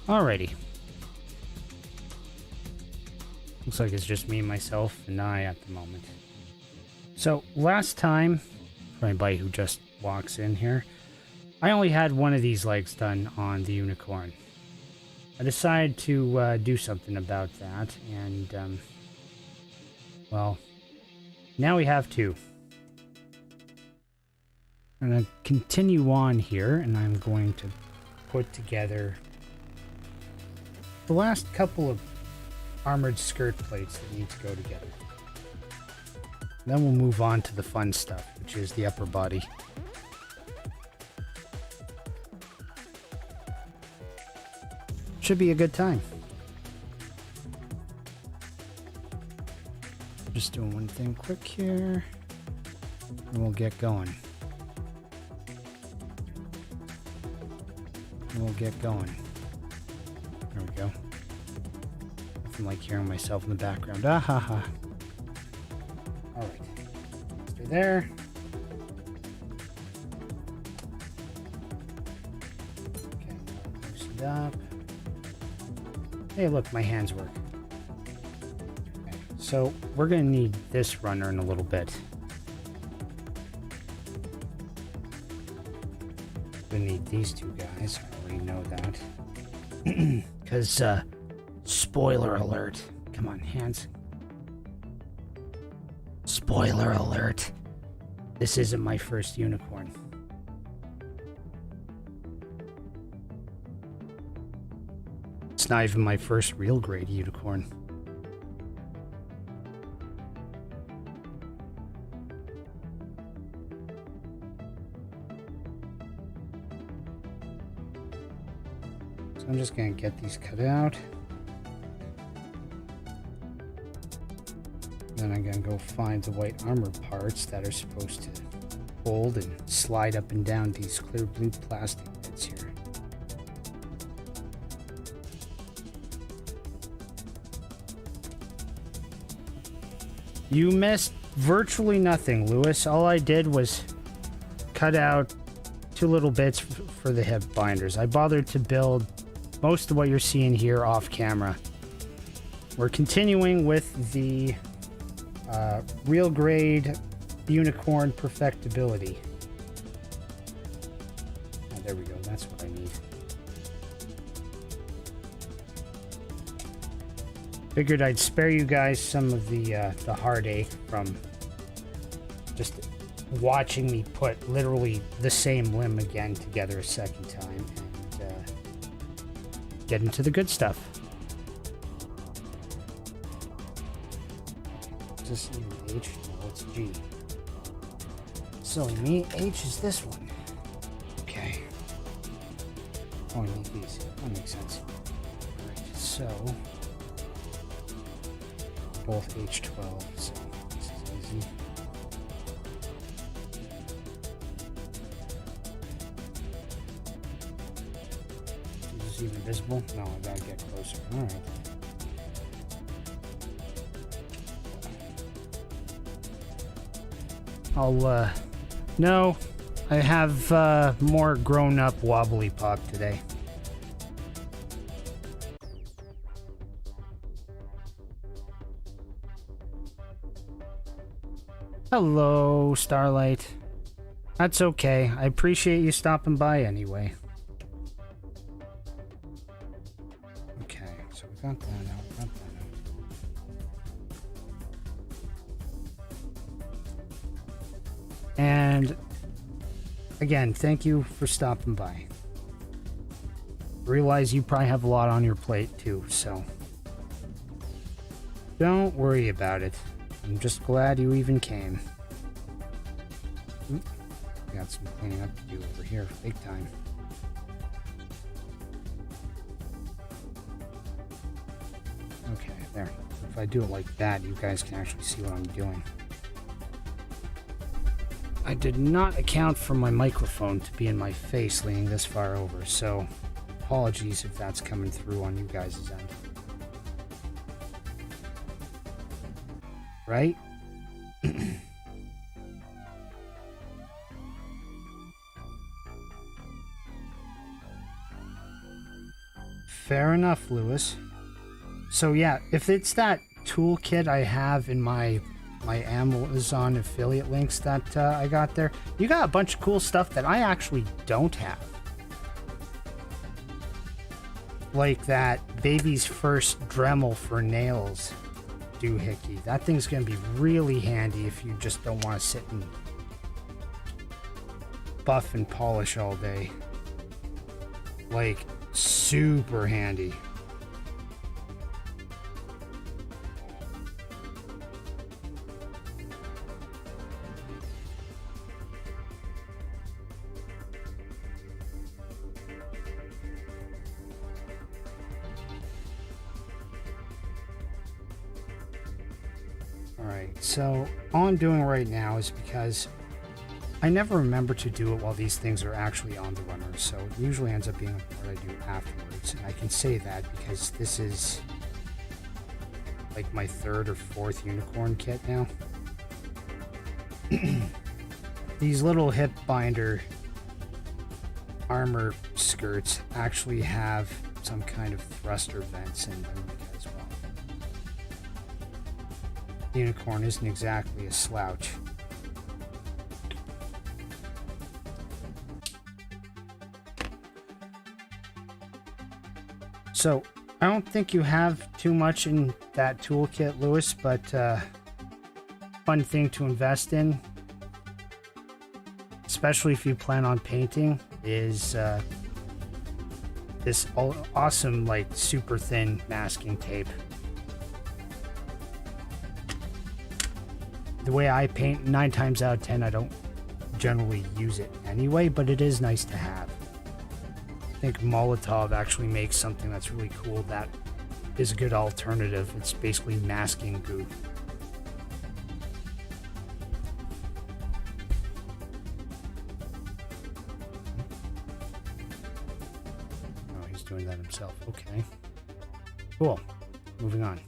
Alrighty. Looks like it's just me, myself, and I at the moment. So, last time, for anybody who just walks in here, I only had one of these legs done on the unicorn. I decided to do something about that, and, well, now we have two. I'm going to continue on here, and I'm going to put together the last couple of armored skirt plates that need to go together. Then we'll move on to the fun stuff, which is the upper body. Should be a good time. Just doing one thing quick here, and we'll get going. There we go. Nothing like hearing myself in the background. Ah ha ha. Alright. Stay there. Okay, loosen it up. Hey, look, my hands work. Okay, so we're going to need this runner in a little bit. Gonna need these two guys. I already know that. Because, spoiler alert. Come on, hands. Spoiler alert. This isn't my first unicorn. It's not even my first real grade unicorn. So I'm just gonna get these cut out. Then I'm gonna go find the white armor parts that are supposed to hold and slide up and down these clear blue plastic bits here. You missed virtually nothing, Lewis. All I did was cut out two little bits for the hip binders. I bothered to build most of what you're seeing here off camera. We're continuing with the real grade unicorn perfectibility. Oh, there we go. That's what I need. Figured I'd spare you guys some of the heartache from just watching me put literally the same limb again together a second time and get into the good stuff. Is this even H? No, it's G. Silly me. H is this one. Okay. Oh, I need these. That makes sense. Alright, so both H12, so this is easy. Is this even visible? No, I gotta get closer. Alright. No, I have more grown-up wobbly pop today. Hello, Starlight. That's okay. I appreciate you stopping by anyway. Okay, so we got that out. And again, thank you for stopping by. Realize you probably have a lot on your plate too, so don't worry about it. I'm just glad you even came. Got some cleaning up to do over here, big time. Okay, there. If I do it like that, you guys can actually see what I'm doing. I did not account for my microphone to be in my face leaning this far over, so apologies if that's coming through on you guys' end. Right? Fair enough, Lewis. So yeah, if it's that toolkit I have in my Amazon affiliate links that I got there, you got a bunch of cool stuff that I actually don't have. Like that baby's first Dremel for nails doohickey. That thing's gonna be really handy if you just don't want to sit and buff and polish all day. Like, super handy. Alright, so all I'm doing right now is because I never remember to do it while these things are actually on the runner, so it usually ends up being what I do afterwards. And I can say that because this is like my 3rd or 4th unicorn kit now. These little hip binder armor skirts actually have some kind of thruster vents in them as well. The unicorn isn't exactly a slouch. So, I don't think you have too much in that toolkit, Lewis, but fun thing to invest in, especially if you plan on painting, is this awesome, like, super thin masking tape. The way I paint, 9 times out of 10, I don't generally use it anyway, but it is nice to have. I think Molotov actually makes something that's really cool that is a good alternative. It's basically masking goo. Oh, he's doing that himself. Okay. Cool. Moving on.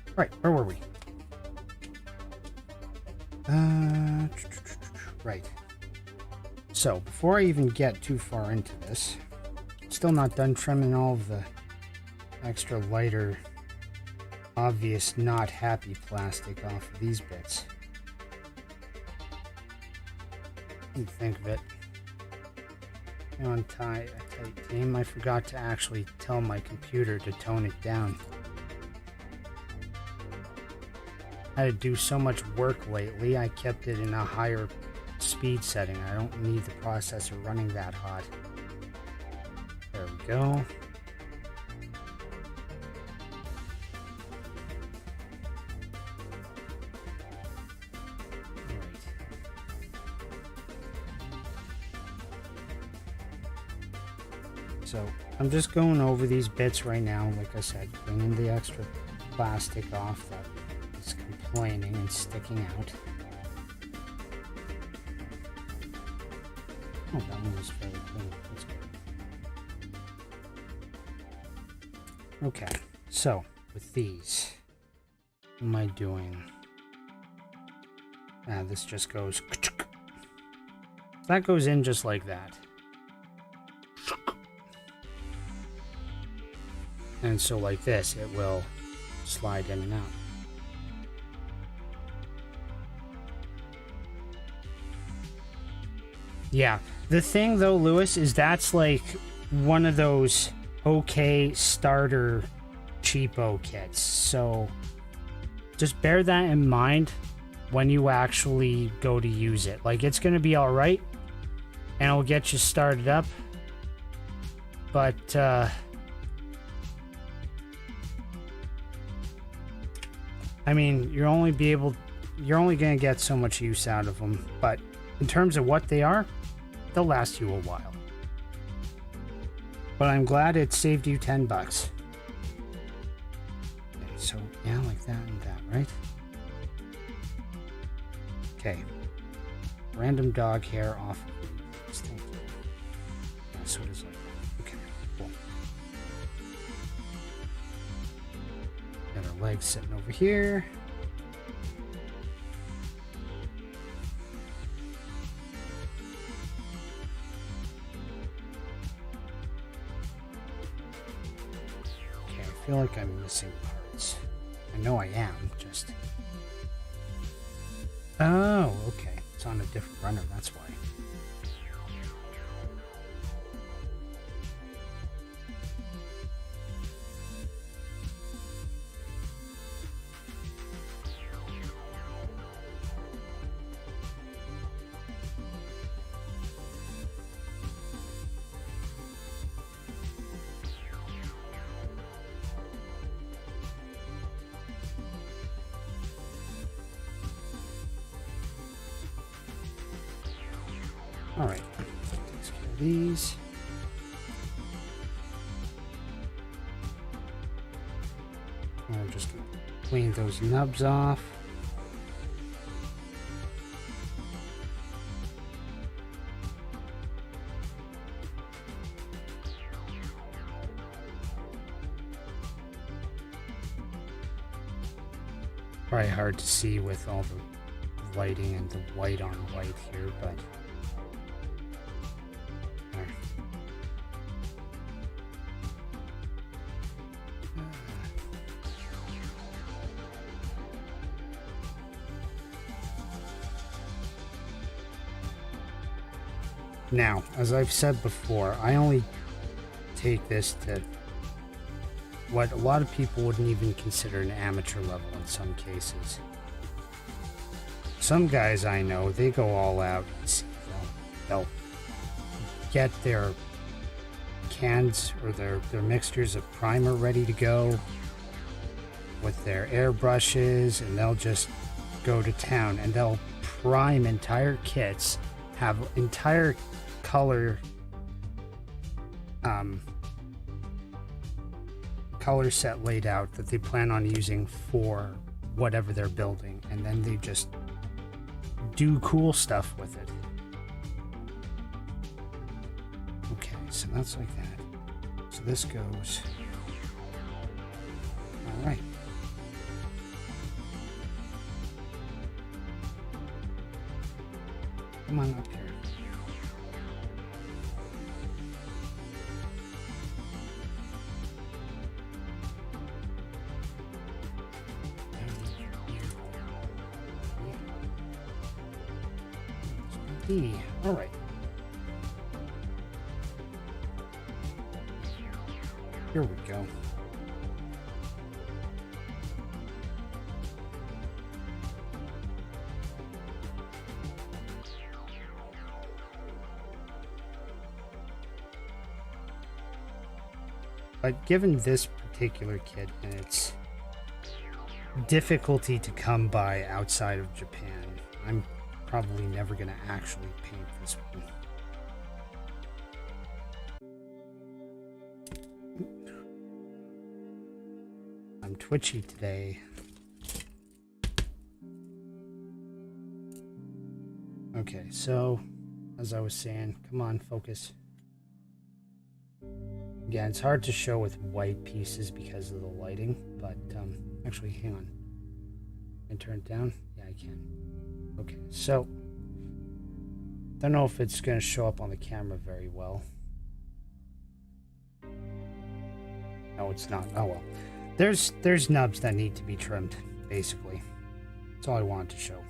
All right, where were we? Right. So, before I even get too far into this, still not done trimming all of the extra lighter, obvious not happy plastic off of these bits. Think of it. On a tight game, I forgot to actually tell my computer to tone it down. I had to do so much work lately, I kept it in a higher speed setting. I don't need the processor running that hot. There we go. Alright. So, I'm just going over these bits right now, like I said, bringing the extra plastic off that is complaining and sticking out. Oh, that one was fairly clean. That's good. Okay, so with these, what am I doing? This just goes. That goes in just like that. And so like this, it will slide in and out. Yeah, the thing though, Lewis, is that's like one of those okay starter cheapo kits. So just bear that in mind when you actually go to use it. Like, it's going to be all right and it'll get you started up. But I mean, you're only going to get so much use out of them, but in terms of what they are, they'll last you a while. But I'm glad it saved you $10. Okay, so yeah, like that and that, right? Okay. Random dog hair off of this thing. Yeah, so it is like that. Okay, cool. Got our legs sitting over here. feel like I'm missing parts. I know I am, just... Oh, okay. It's on a different runner, that's why. Alright, takes care of these. And I'm just going to clean those nubs off. Probably hard to see with all the lighting and the white on white here, but... Now, as I've said before, I only take this to what a lot of people wouldn't even consider an amateur level in some cases. Some guys I know, they go all out. They'll get their cans or their mixtures of primer ready to go with their airbrushes, and they'll just go to town and they'll prime entire kits, have entire color set laid out that they plan on using for whatever they're building, and then they just do cool stuff with it. Okay, so that's like that. So this goes. All right. Come on up here. All right. Here we go. But given this particular kit and its difficulty to come by outside of Japan, I'm probably never going to actually paint this one. I'm twitchy today. Okay, so as I was saying, come on, focus. Yeah, it's hard to show with white pieces because of the lighting, but actually, hang on. Can I turn it down? Yeah, I can. Okay, so don't know if it's going to show up on the camera very well. No, it's not. Oh well. There's nubs that need to be trimmed, basically. That's all I wanted to show.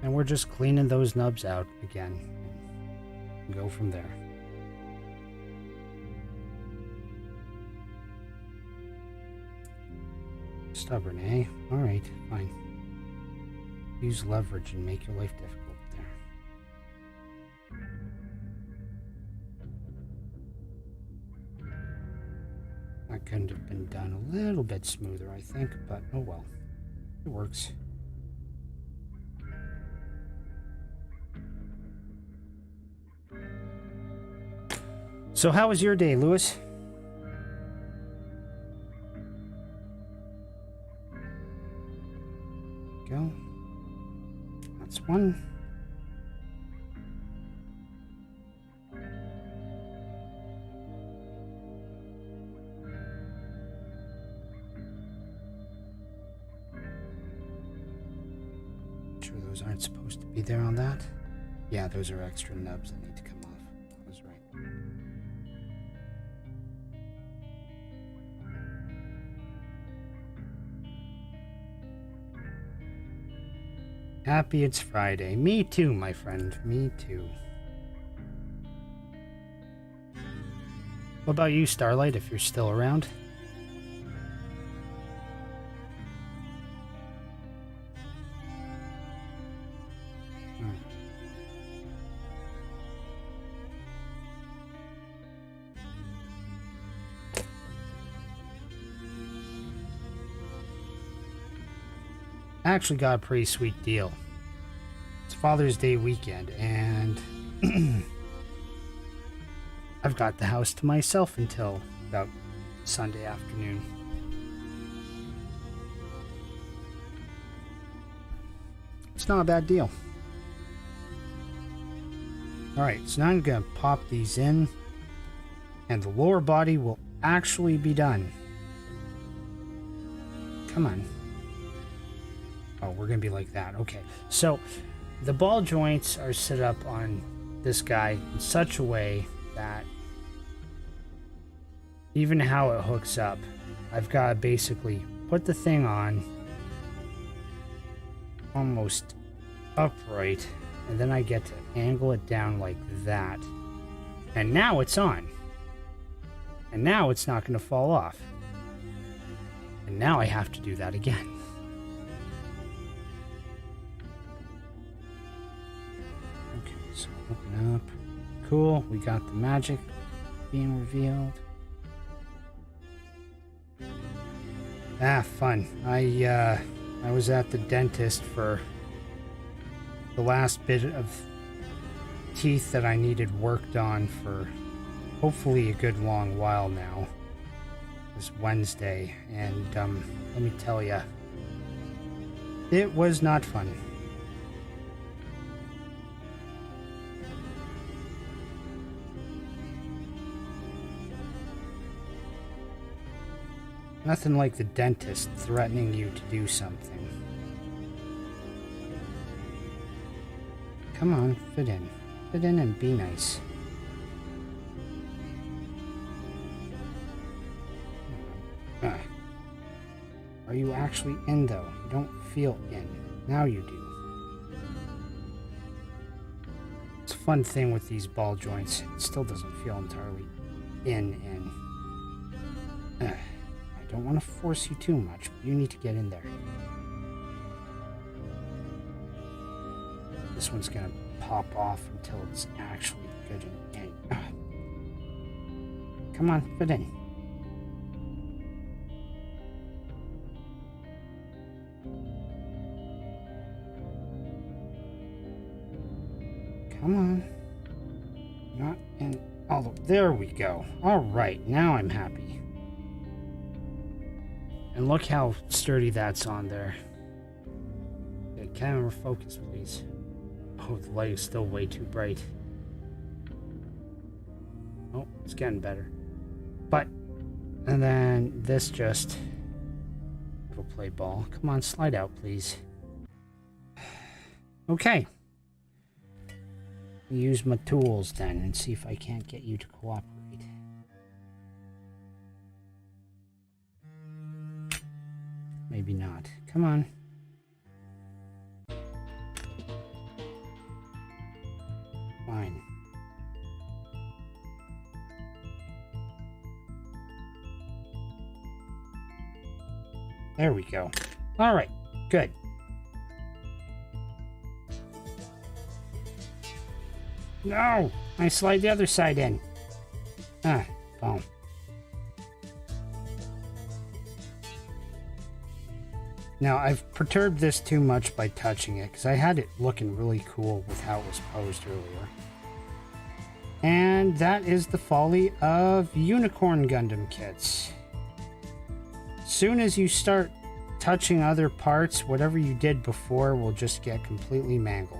And we're just cleaning those nubs out again. And go from there. Stubborn, eh? Alright, fine. Use leverage and make your life difficult there. That couldn't have been done a little bit smoother, I think, but oh well. It works. So how was your day, Lewis? Go. That's one. Sure those aren't supposed to be there on that. Yeah, those are extra nubs that need to come off. Happy it's Friday. Me too, my friend. Me too. What about you, Starlight, if you're still around? I actually got a pretty sweet deal. It's Father's Day weekend, and I've got the house to myself until about Sunday afternoon. It's not a bad deal. Alright, so now I'm going to pop these in, and the lower body will actually be done. Come on. Oh, we're going to be like that. Okay. So the ball joints are set up on this guy in such a way that even how it hooks up, I've got to basically put the thing on almost upright, and then I get to angle it down like that. And now it's on. And now it's not going to fall off. And now I have to do that again. So open up. Cool. We got the magic being revealed. Ah, fun. I was at the dentist for the last bit of teeth that I needed worked on for hopefully a good long while now. This Wednesday, and let me tell you, it was not fun. Nothing like the dentist threatening you to do something. Come on, fit in. Fit in and be nice. Are you actually in, though? You don't feel in. Now you do. It's a fun thing with these ball joints. It still doesn't feel entirely in. I don't want to force you too much, but you need to get in there. This one's gonna pop off until it's actually good and in. Come on, fit in. Come on. Not in. Oh, there we go. All right, now I'm happy. And look how sturdy that's on there. Okay, camera focus, please. Oh, the light is still way too bright. Oh, it's getting better. But, and then this just... It'll play ball. Come on, slide out, please. Okay. Use my tools then and see if I can't get you to cooperate. Maybe not. Come on. Fine. There we go. All right. Good. No! I slide the other side in. Ah, boom. Now, I've perturbed this too much by touching it, because I had it looking really cool with how it was posed earlier. And that is the folly of Unicorn Gundam kits. Soon as you start touching other parts, whatever you did before will just get completely mangled.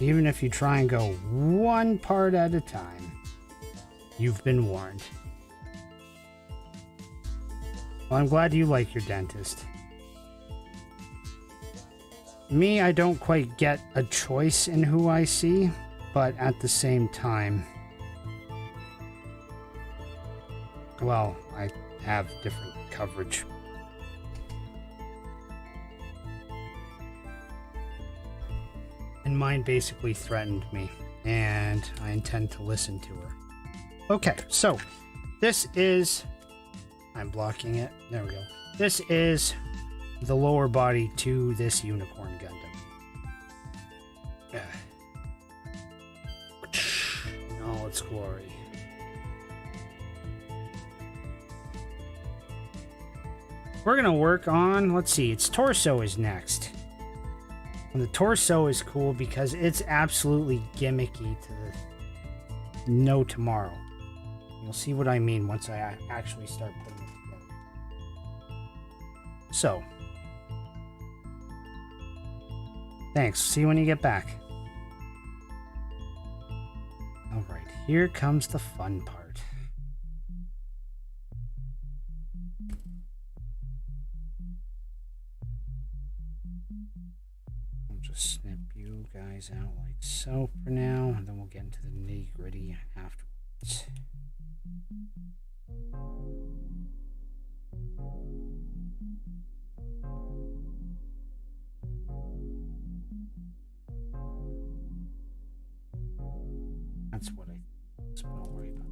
Even if you try and go one part at a time, you've been warned. Well, I'm glad you like your dentist. Me, I don't quite get a choice in who I see, but at the same time, well, I have different coverage. And mine basically threatened me, and I intend to listen to her. Okay, so this is... I'm blocking it. There we go. This is the lower body to this unicorn Gundam. In all its glory. We're going to work on, let's see, its torso is next. And the torso is cool because it's absolutely gimmicky to the no tomorrow. You'll see what I mean once I actually start putting it together. So. Thanks. See you when you get back. Alright, here comes the fun part. Just snip you guys out like so for now, and then we'll get into the nitty-gritty afterwards. That's what that's what I'll worry about.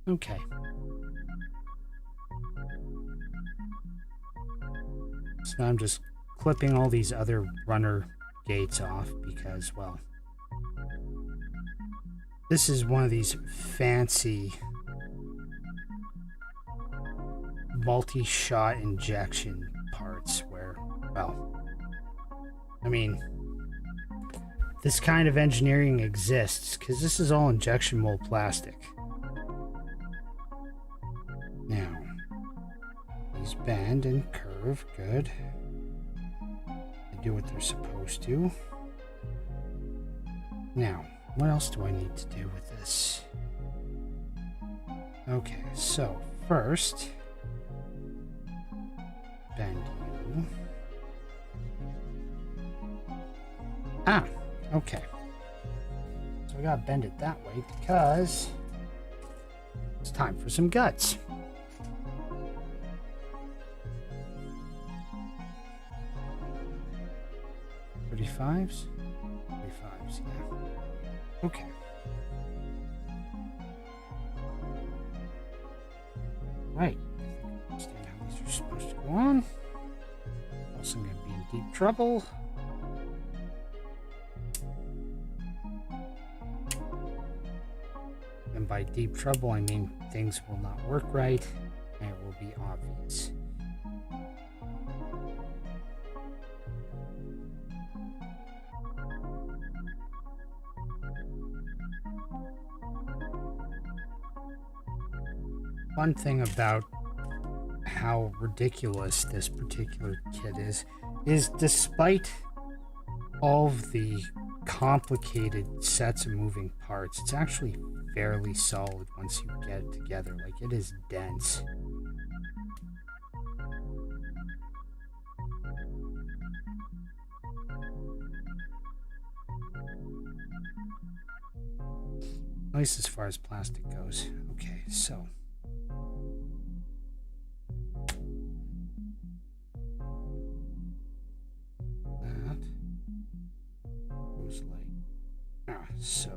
Okay. So now I'm just clipping all these other runner gates off because, well, this is one of these fancy multi-shot injection parts where, well, I mean, this kind of engineering exists because this is all injection mold plastic. Now, these bend and curve, good. They do what they're supposed to. Now, what else do I need to do with this? Okay, so first, bend you. Ah, okay. So I gotta bend it that way because it's time for some guts. 35s? 35s, yeah. Okay. Right. I understand how these are supposed to go on. Else I'm going to be in deep trouble. And by deep trouble, I mean things will not work right, and it will be obvious. One thing about how ridiculous this particular kit is despite all of the complicated sets of moving parts, it's actually fairly solid once you get it together. Like, it is dense. At least as far as plastic goes. Okay, so so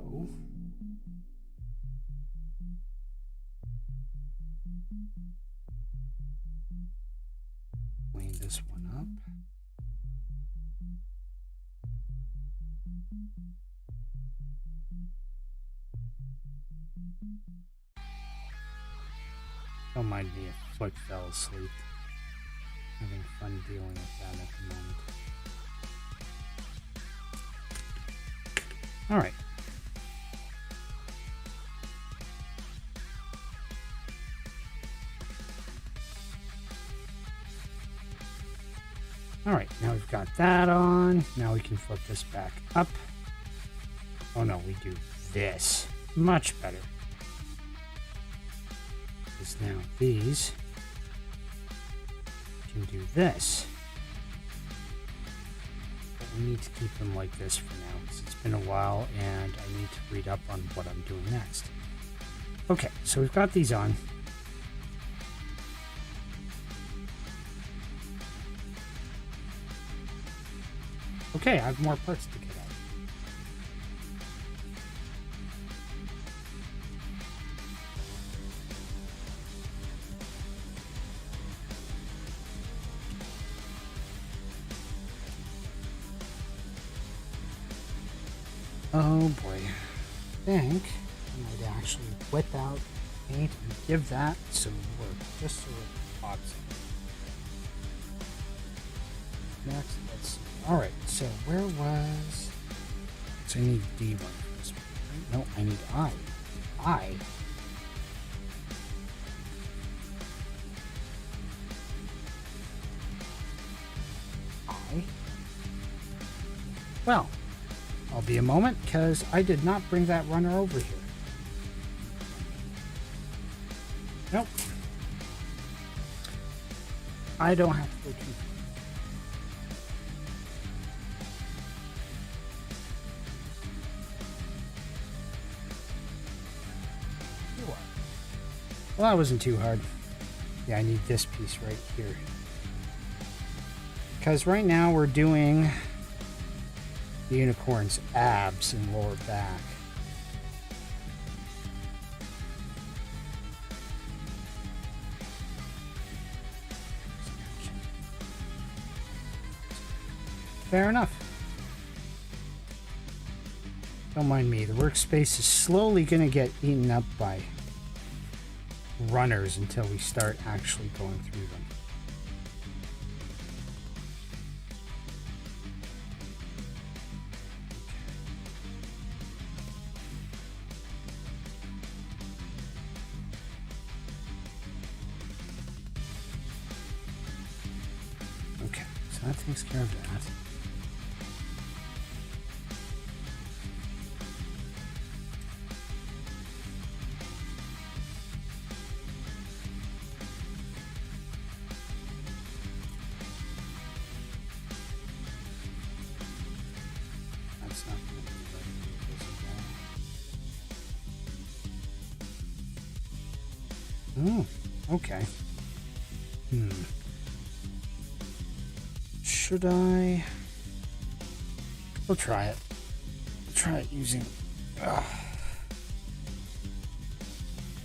clean this one up. Don't mind me if Flick fell asleep. Having fun dealing with that at the moment. Alright. Alright, now we've got that on. Now we can flip this back up. Oh no, we do this. Much better. Because now these can do this. But we need to keep them like this for now, because it's been a while and I need to read up on what I'm doing next. Okay, so we've got these on. Okay, I have more parts to get out. Oh boy. I think I might actually whip out paint and give that some work, just so it pops in. Next, let's see. Alright, so where was... So I need D1 for this one, right? No, I need I. I? I? Well, I'll be a moment, because I did not bring that runner over here. Nope. I don't have to go too far. Well, that wasn't too hard. Yeah, I need this piece right here. Because right now we're doing the unicorn's abs and lower back. Fair enough. Don't mind me. The workspace is slowly going to get eaten up by runners until we start actually going through them. Okay, so that takes care of that. That's not going to be right. Oh, okay. Should I? We'll try it. Try it using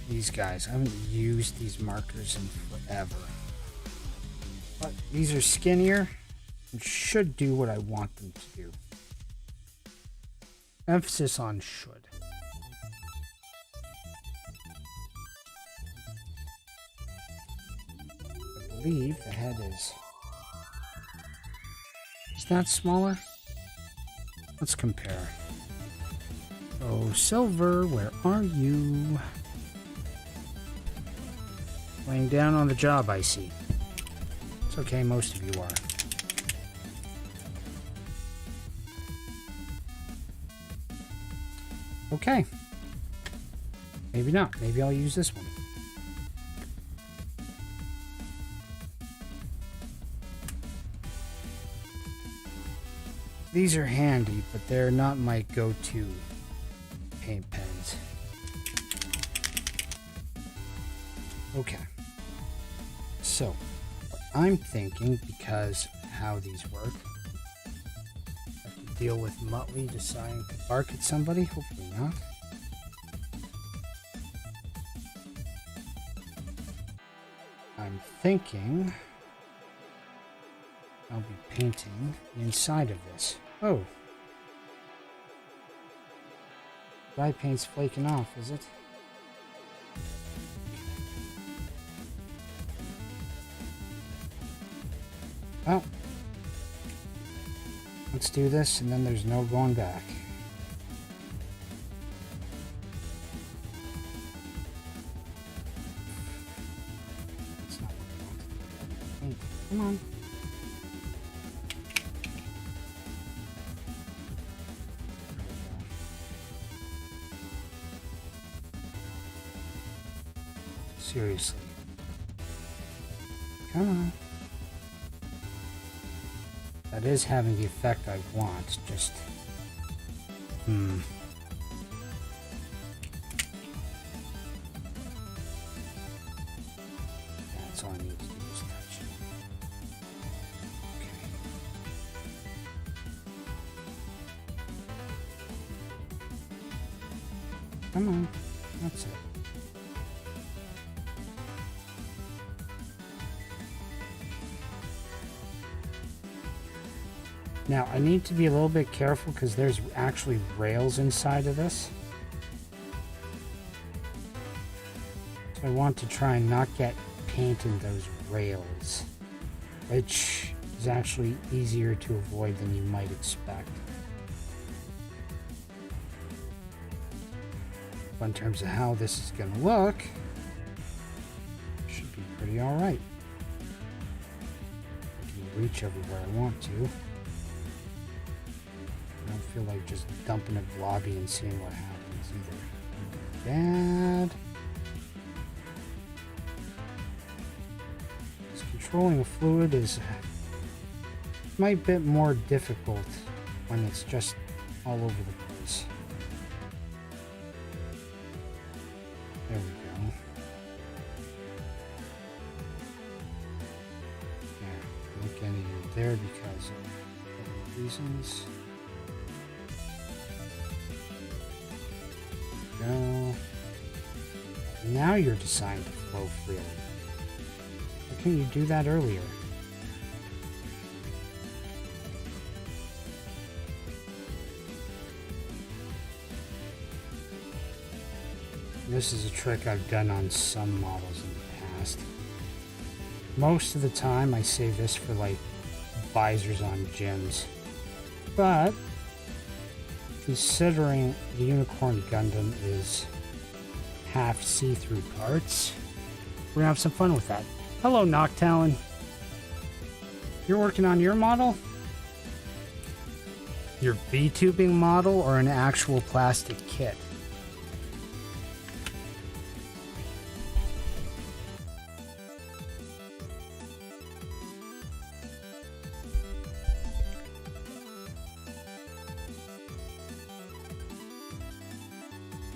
these guys. I haven't used these markers in forever. But these are skinnier and should do what I want them to do. Emphasis on should. I believe the head is... Is that smaller? Let's compare. Oh, Silver, where are you? Laying down on the job, I see. It's okay, most of you are. Okay. Maybe not. Maybe I'll use this one. These are handy, but they're not my go-to paint pens. Okay. So, what I'm thinking, because how these work, I have to deal with Muttley deciding to bark at somebody. Hopefully not. I'm thinking I'll be painting the inside of this. Oh. Dry paint's flaking off, is it? Well, let's do this and then there's no going back. That's not what I want. Come on. Seriously. Come on. That is having the effect I want, just... That's all I need to do is touch. Okay. Come on. That's it. Now, I need to be a little bit careful because there's actually rails inside of this. So I want to try and not get paint in those rails, which is actually easier to avoid than you might expect. But in terms of how this is going to look, it should be pretty alright. I can reach everywhere I want to. I don't feel like just dumping a blobby and seeing what happens either. Bad. Controlling a fluid is might be a bit more difficult when it's just all over the place. There we go. Yeah, not getting in there because of other reasons. There we go. Now you're designed to flow freely. Why couldn't you do that earlier? This is a trick I've done on some models in the past. Most of the time I save this for like visors on gyms. But considering the Unicorn Gundam is half see-through parts, we're gonna have some fun with that. Hello, Noctalon. You're working on your model? Your V-tubing model or an actual plastic kit?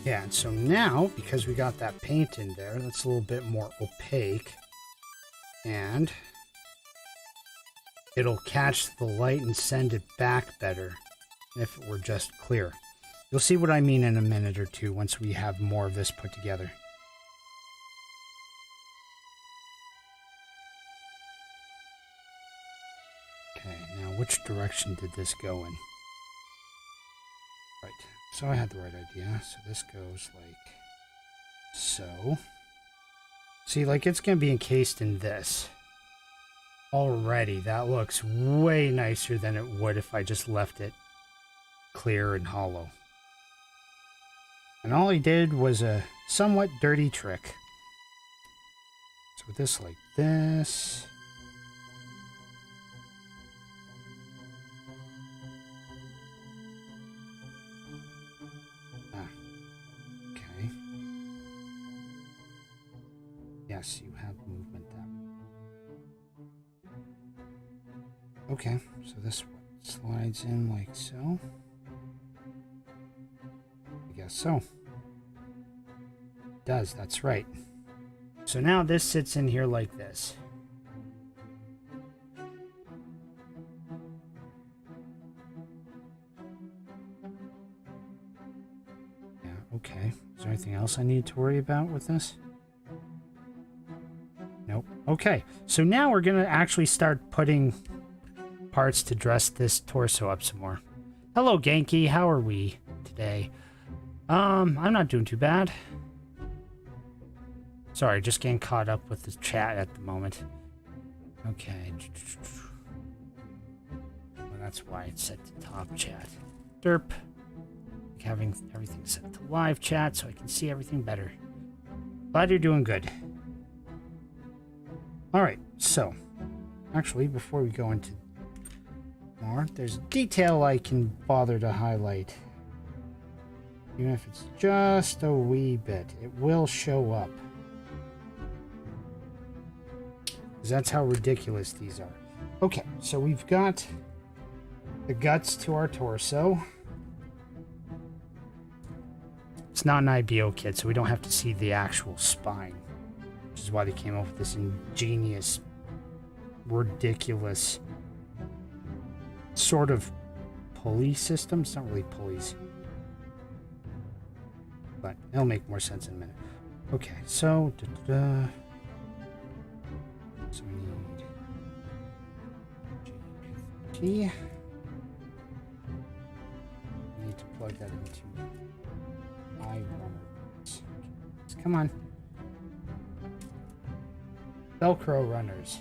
Yeah, and so now, because we got that paint in there, that's a little bit more opaque. And it'll catch the light and send it back better if it were just clear. You'll see what I mean in a minute or two once we have more of this put together. Okay, now which direction did this go in? Right, so I had the right idea. So this goes like so. See, like it's going to be encased in this. Already, that looks way nicer than it would if I just left it clear and hollow. And all I did was a somewhat dirty trick. So with this like this. Okay. Yes, you have movement that way. Okay, so this one slides in like so. I guess so. It does, that's right. So now this sits in here like this. Yeah, okay. Is there anything else I need to worry about with this? Nope. Okay, so now we're gonna actually start putting parts to dress this torso up some more. Hello, Genki. How are we today? I'm not doing too bad. Sorry, just getting caught up with the chat at the moment. Okay. Well, that's why it's set to top chat. Derp. Having everything set to live chat so I can see everything better. Glad you're doing good. Alright, so actually before we go into more, there's a detail I can bother to highlight. Even if it's just a wee bit, it will show up. Because that's how ridiculous these are. Okay, so we've got the guts to our torso. It's not an IBO kit, so we don't have to see the actual spine. Which is why they came up with this ingenious, ridiculous sort of pulley system. It's not really pulleys. but it'll make more sense in a minute. Okay, so so we need G. We need to plug that into iRunners. Come on. Velcro runners.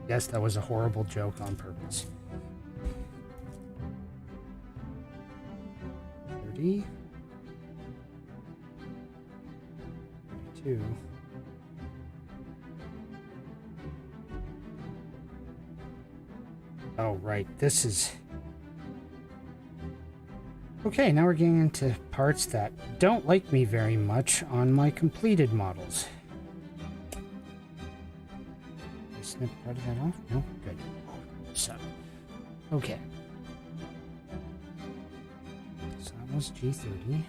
Yes, that was a horrible joke on purpose. 30. 32. Oh, right. This is... Okay, now we're getting into parts that don't like me very much on my completed models. Snip part of that off? No? Good. So, okay. So that was G30.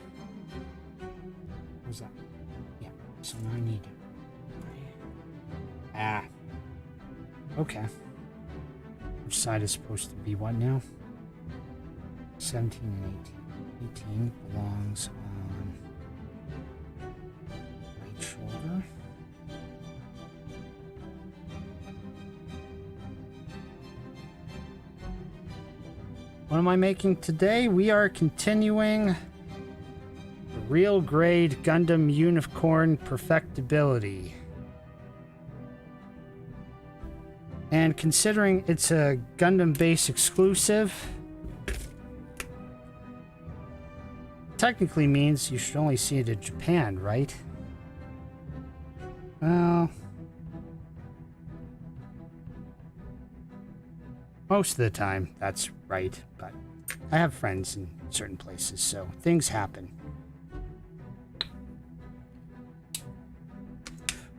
What was that? Yeah. So now I need... Ah. Okay. Which side is supposed to be what now? 17 and 18. 18 belongs on right shoulder. What am I making today? We are continuing the real grade Gundam Unicorn Perfectibility. And considering it's a Gundam base exclusive, technically means you should only see it in Japan, right? Well, most of the time that's right, but I have friends in certain places, so things happen.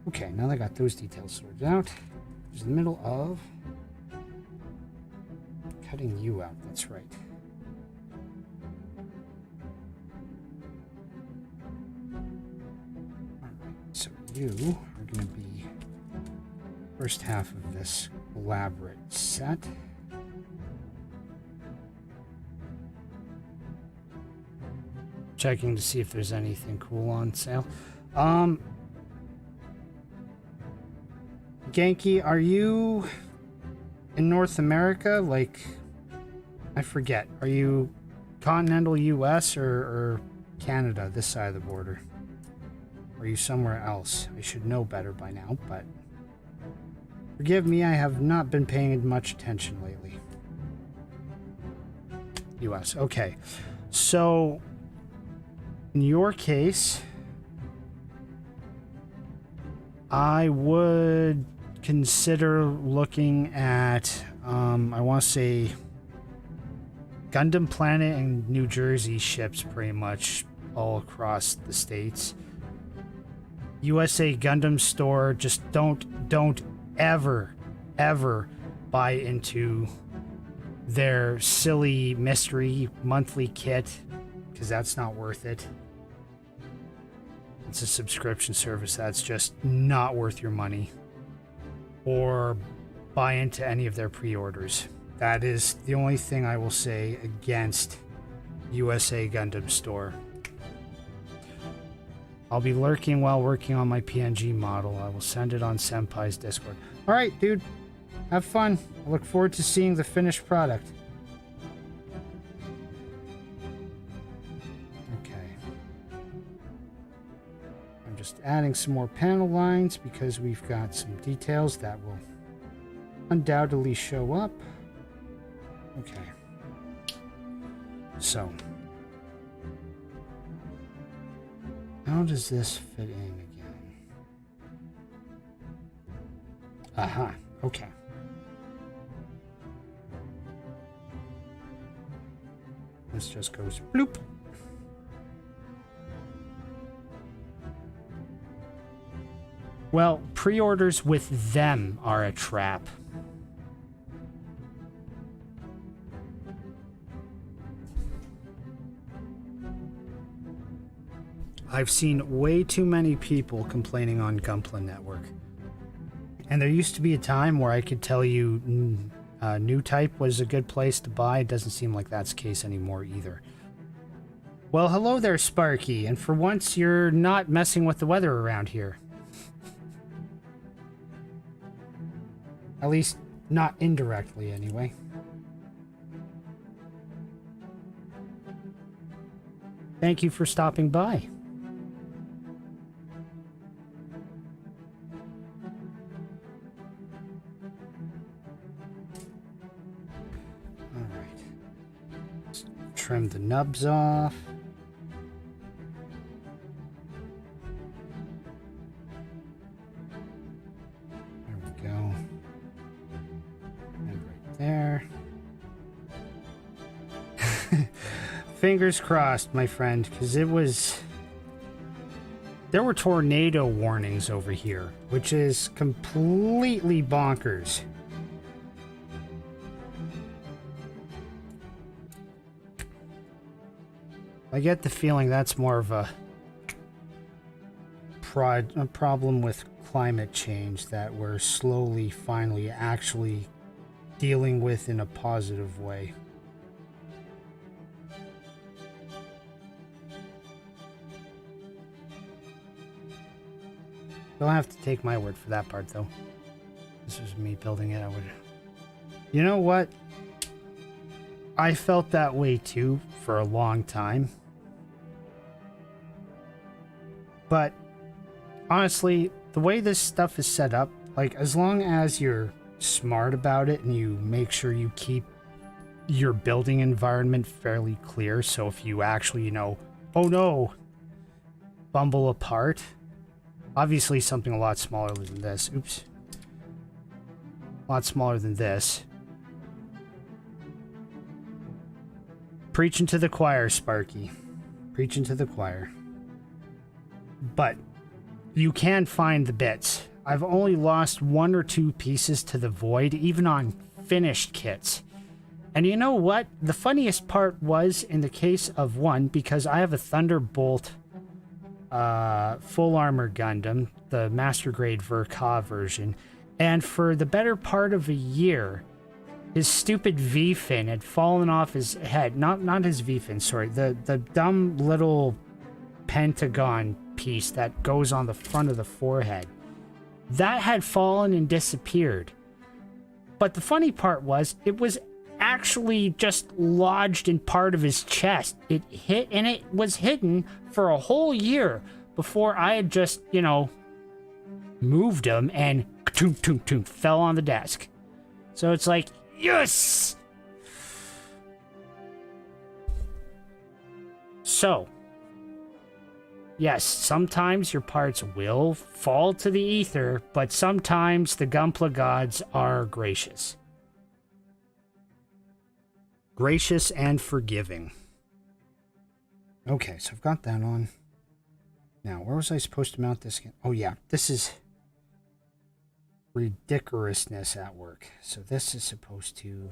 Okay, now that I got those details sorted out, there's the middle of cutting you out, that's right. So you are going to be first half of this elaborate set. Checking to see if there's anything cool on sale. Genki, are you in North America? Like, I forget. Are you continental US or Canada, this side of the border? Are you somewhere else? I should know better by now, but forgive me, I have not been paying much attention lately. US, okay. So, in your case, I would consider looking at, I want to say, Gundam Planet and New Jersey ships pretty much all across the states. USA Gundam store, just don't ever buy into their silly mystery monthly kit, because that's not worth it. It's a subscription service that's just not worth your money. Or buy into any of their pre-orders. That is the only thing I will say against USA Gundam store. I'll be lurking while working on my PNG model. I will send it on Senpai's Discord. Alright, dude. Have fun. I look forward to seeing the finished product. Okay. I'm just adding some more panel lines because we've got some details that will undoubtedly show up. Okay. So, how does this fit in again? Aha, okay. This just goes bloop. Well, pre-orders with them are a trap. I've seen way too many people complaining on Gunpla Network. And there used to be a time where I could tell you New Type was a good place to buy. It doesn't seem like that's the case anymore either. Well, hello there, Sparky, and for once you're not messing with the weather around here. At least, not indirectly, anyway. Thank you for stopping by. Alright. Let's trim the nubs off. There we go. And right there. Fingers crossed, my friend, because there were tornado warnings over here, which is completely bonkers. I get the feeling that's more of a problem with climate change that we're slowly, finally, actually dealing with in a positive way. Don't have to take my word for that part, though. This was me building it. I would... You know what? I felt that way, too, for a long time. But, honestly, the way this stuff is set up, like, as long as you're smart about it and you make sure you keep your building environment fairly clear, so if you actually, you know, oh no, bumble apart... Obviously something a lot smaller than this. Oops. A lot smaller than this. Preaching to the choir, Sparky. Preaching to the choir. But you can find the bits. I've only lost 1 or 2 pieces to the void, even on finished kits. And you know what? The funniest part was in the case of one, because I have a Thunderbolt full armor Gundam, the Master Grade Verka version, and for the better part of a year, his stupid V-fin had fallen off his head. Not his V-fin, sorry, the dumb little pentagon piece that goes on the front of the forehead. That had fallen and disappeared. But the funny part was, it was actually just lodged in part of his chest. It hit, and it was hidden for a whole year before I had just, you know, moved him and fell on the desk. So it's like, yes! So, yes, sometimes your parts will fall to the ether, but sometimes the Gunpla gods are gracious. Gracious and forgiving. Okay, so I've got that on. Now, where was I supposed to mount this again? Oh yeah, this is ridiculousness at work. So this is supposed to...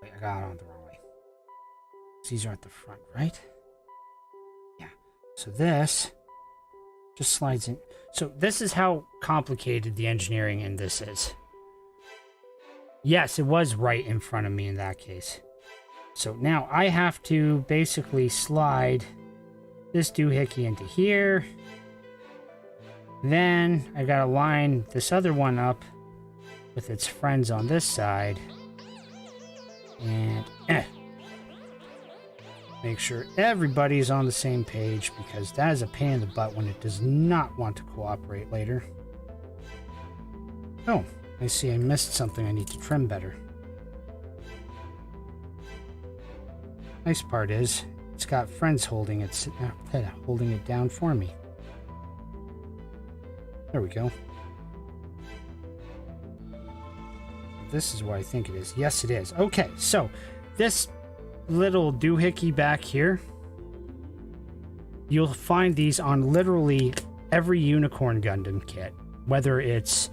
Wait, I got it on the wrong way. These are at the front, right? Yeah. So this just slides in. So this is how complicated the engineering in this is. Yes, it was right in front of me in that case. So now I have to basically slide this doohickey into here. Then I gotta line this other one up with its friends on this side. And make sure everybody's on the same page, because that is a pain in the butt when it does not want to cooperate later. Oh. I see I missed something I need to trim better. Nice part is, it's got friends holding it down for me. There we go. This is what I think it is. Yes, it is. Okay, so this little doohickey back here, you'll find these on literally every Unicorn Gundam kit. Whether it's...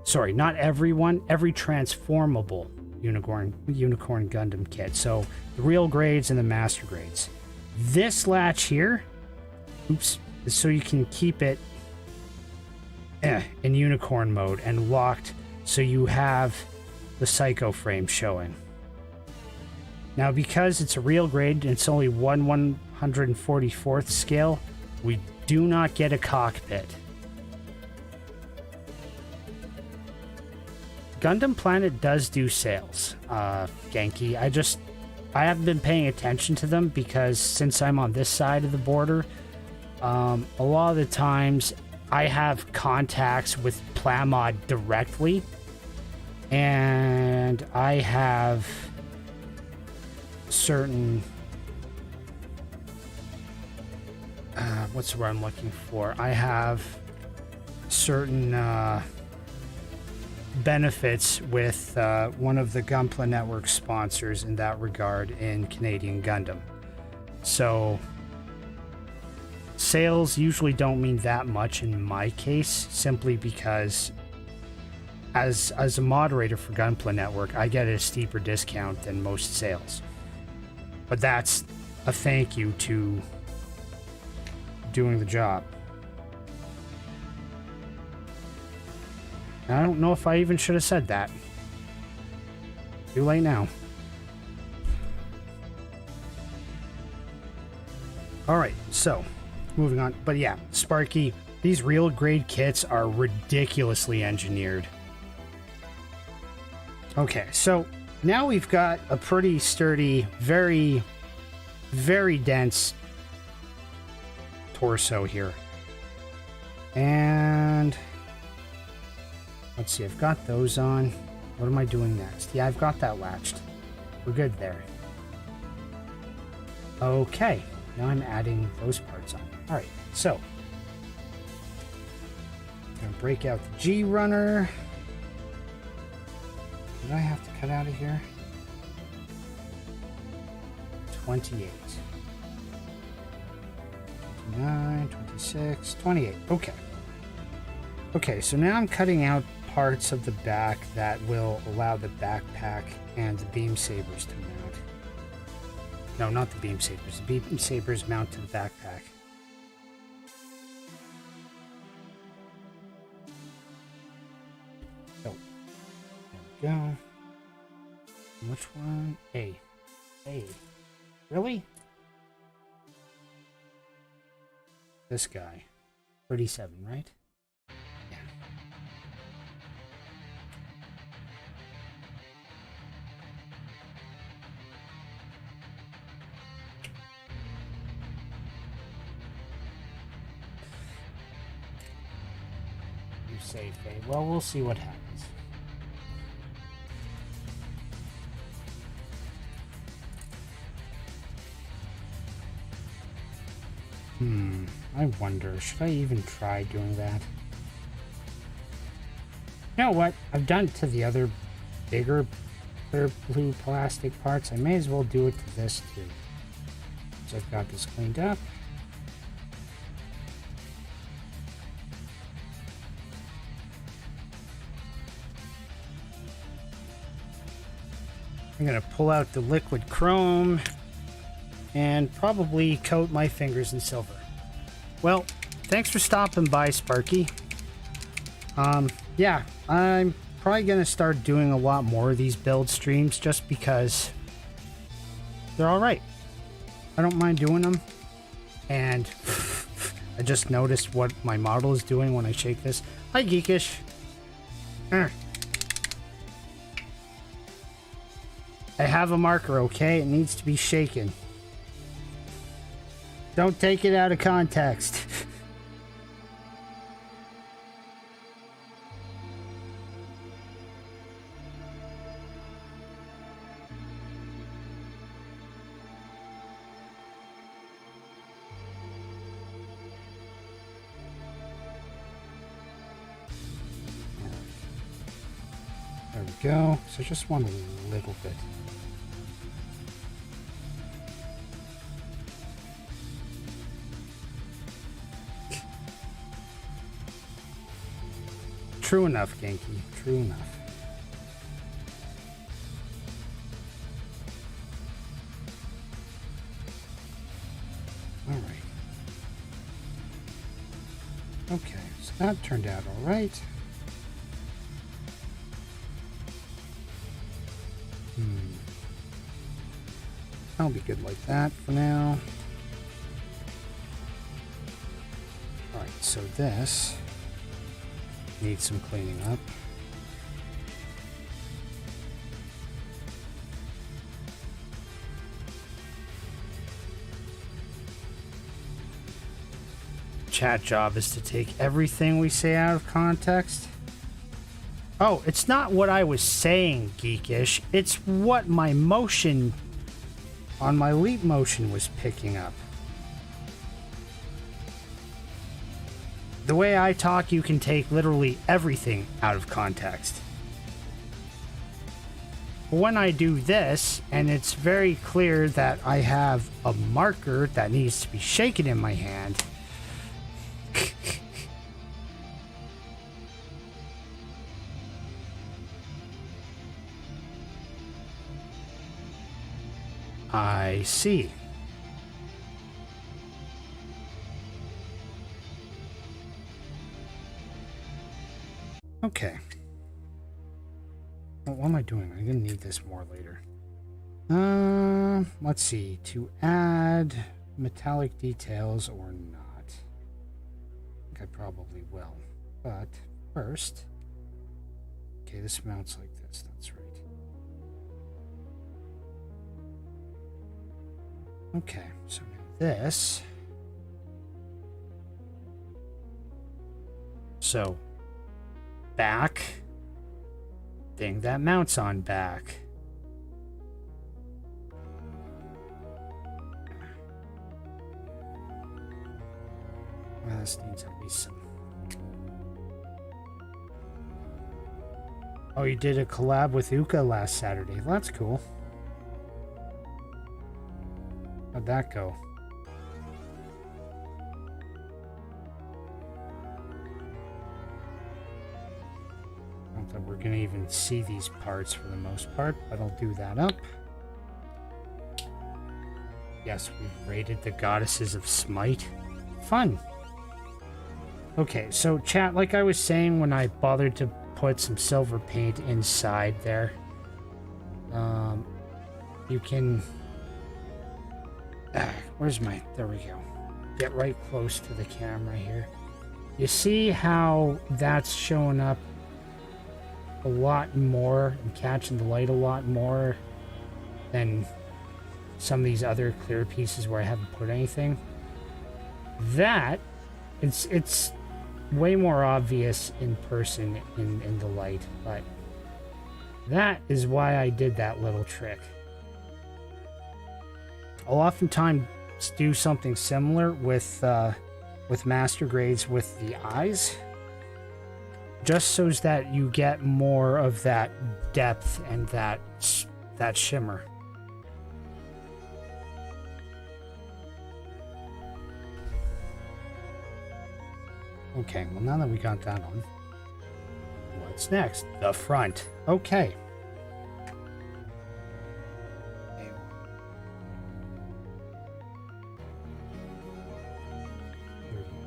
Sorry, not everyone. Every transformable Unicorn Gundam kit. So the real grades and the master grades. This latch here, oops, is so you can keep it in unicorn mode and locked, so you have the psycho frame showing. Now, because it's a real grade and it's only 1/100 144th scale, we do not get a cockpit. Gundam Planet does do sales, Genki. I haven't been paying attention to them because since I'm on this side of the border, a lot of the times I have contacts with Plamod directly, and I have certain what's the word I'm looking for? I have certain benefits with one of the Gunpla Network sponsors in that regard in Canadian Gundam. So sales usually don't mean that much in my case, simply because as a moderator for Gunpla Network, I get a steeper discount than most sales. But that's a thank you to doing the job. I don't know if I even should have said that. Too late now. Alright, so moving on. But yeah, Sparky, these real grade kits are ridiculously engineered. Okay, so now we've got a pretty sturdy, very, very dense torso here. And let's see, I've got those on. What am I doing next? Yeah, I've got that latched. We're good there. Okay, now I'm adding those parts on. Alright, so I'm gonna break out the G runner. Did I have to cut out of here? 28. 29, 26, 28. Okay. Okay, so now I'm cutting out parts of the back that will allow the backpack and the beam sabers to mount. No, not the beam sabers. The beam sabers mount to the backpack. Oh, there we go. Which one? A. A. Really? This guy. 37, right? Yeah. You say, Faye. Well, we'll see what happens. I wonder, should I even try doing that? You know what? I've done it to the other bigger clear blue plastic parts. I may as well do it to this too. So I've got this cleaned up. I'm gonna pull out the liquid chrome and probably coat my fingers in silver. Well, thanks for stopping by, Sparky. Yeah, I'm probably gonna start doing a lot more of these build streams just because they're alright. I don't mind doing them. And I just noticed what my model is doing when I shake this. Hi, Geekish. I have a marker, okay? It needs to be shaken. Don't take it out of context. There we go. So just want a little bit. True enough, Genki. True enough. Alright. Okay, so that turned out alright. That'll be good like that for now. so this needs some cleaning up. Chat job is to take everything we say out of context. Oh, it's not what I was saying, Geekish. It's what my motion on my leap motion was picking up. The way I talk, you can take literally everything out of context. When I do this, and it's very clear that I have a marker that needs to be shaken in my hand, I see. Okay. Well, what am I doing? I'm gonna need this more later. Let's see. To add metallic details or not. I think I probably will. But first, okay, this mounts like this. That's right. Okay, so now this. So, back. Thing that mounts on back. Well, this needs at least some. Oh, you did a collab with Uka last Saturday. Well, that's cool. How'd that go? Not that we're gonna even see these parts for the most part, but I'll do that up. Yes, we've raided the goddesses of Smite. Fun. Okay, so chat, like I was saying when I bothered to put some silver paint inside there, you can... where's my... There we go. Get right close to the camera here. You see how that's showing up a lot more and catching the light a lot more than some of these other clear pieces where I haven't put anything? That, it's way more obvious in person in the light, but that is why I did that little trick. I'll oftentimes do something similar with master grades with the eyes, just so that you get more of that depth and that shimmer. Okay, well now that we got that on, what's next? The front. Okay.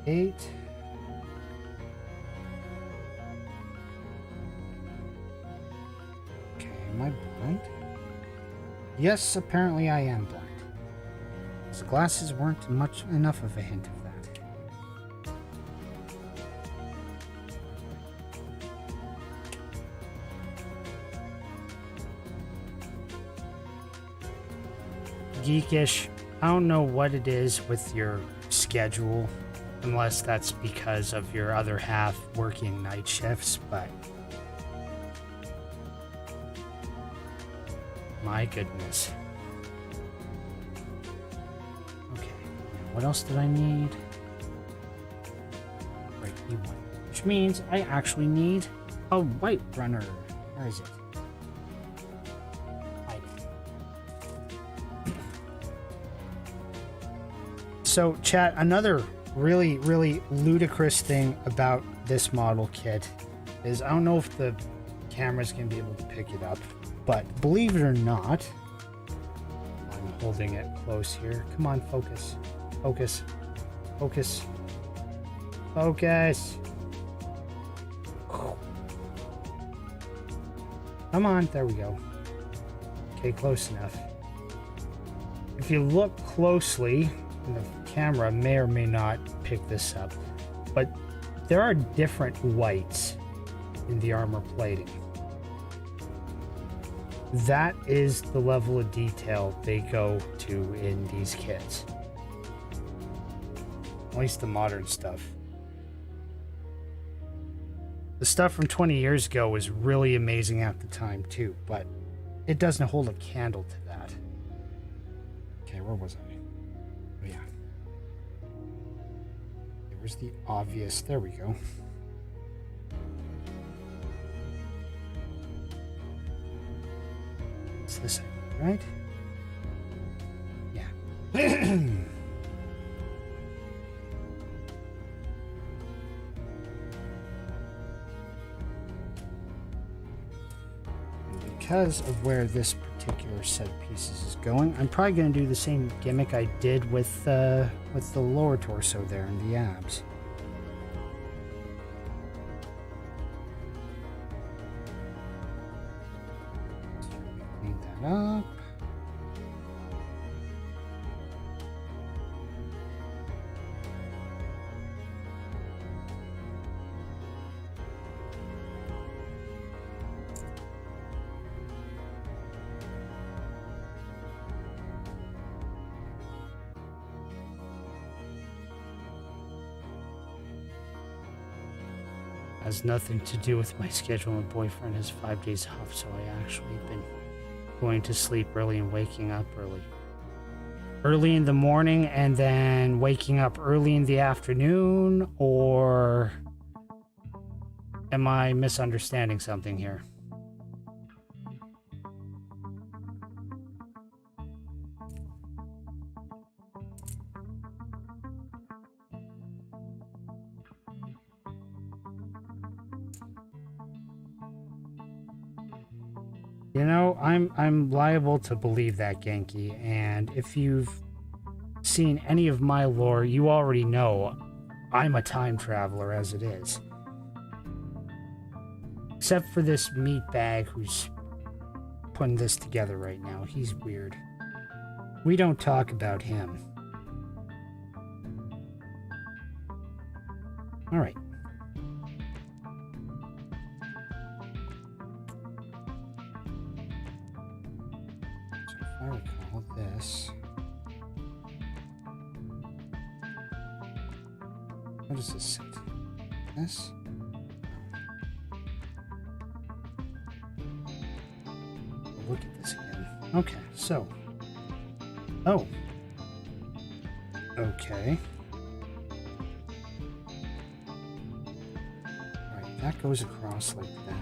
8. Okay, am I blind? Yes, apparently I am blind. His glasses weren't much enough of a hint of that. Geekish, I don't know what it is with your schedule, unless that's because of your other half working night shifts, but my goodness. Okay, what else did I need? Right, E1, which means I actually need a white runner. Where is it? So, chat, another really ludicrous thing about this model kit is I don't know if the camera's gonna be able to pick it up, but believe it or not, I'm holding it close here. Come on, focus. Focus. Focus. Focus. Come on, there we go. Okay, close enough. If you look closely, the camera may or may not pick this up. but there are different whites in the armor plating. That is the level of detail they go to in these kits. At least the modern stuff. The stuff from 20 years ago was really amazing at the time too, but it doesn't hold a candle to that. Okay, where was I? Oh yeah. Okay, where's the obvious? There we go. It's this end, right? Yeah. Because of where this particular set of pieces is going, I'm probably going to do the same gimmick I did with the lower torso there and the abs. So clean that up. Has nothing to do with my schedule. My boyfriend has 5 days off, so I actually been going to sleep early and waking up early. Early in the morning and then waking up early in the afternoon, or am I misunderstanding something here? You know, I'm liable to believe that, Genki, and if you've seen any of my lore, you already know I'm a time traveler as it is. Except for this meatbag who's putting this together right now. He's weird. We don't talk about him. Alright. I recall this. What does this say? This? Look at this again. Okay, so. Oh. Okay. Alright, that goes across like that.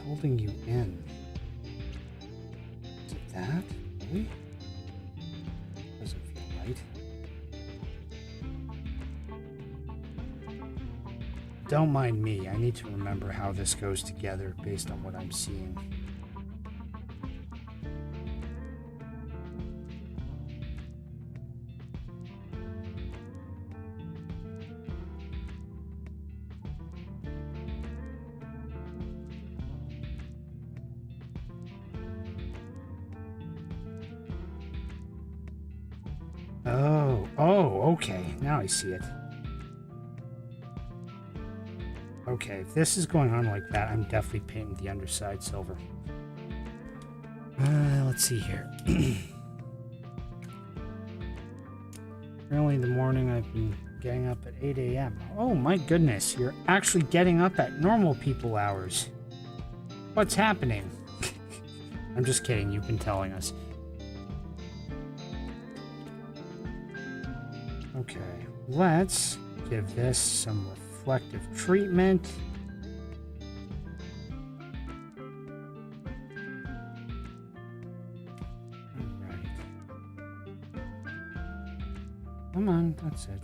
Holding you in. Is it that? Really? Doesn't feel right. Don't mind me. I need to remember how this goes together based on what I'm seeing. Oh, okay. Now I see it. Okay, if this is going on like that, I'm definitely painting the underside silver. Let's see here. Early in the morning, I've been getting up at 8 a.m. Oh my goodness, you're actually getting up at normal people hours. What's happening? I'm just kidding, you've been telling us. Okay, let's give this some reflective treatment. Alright. Come on, that's it.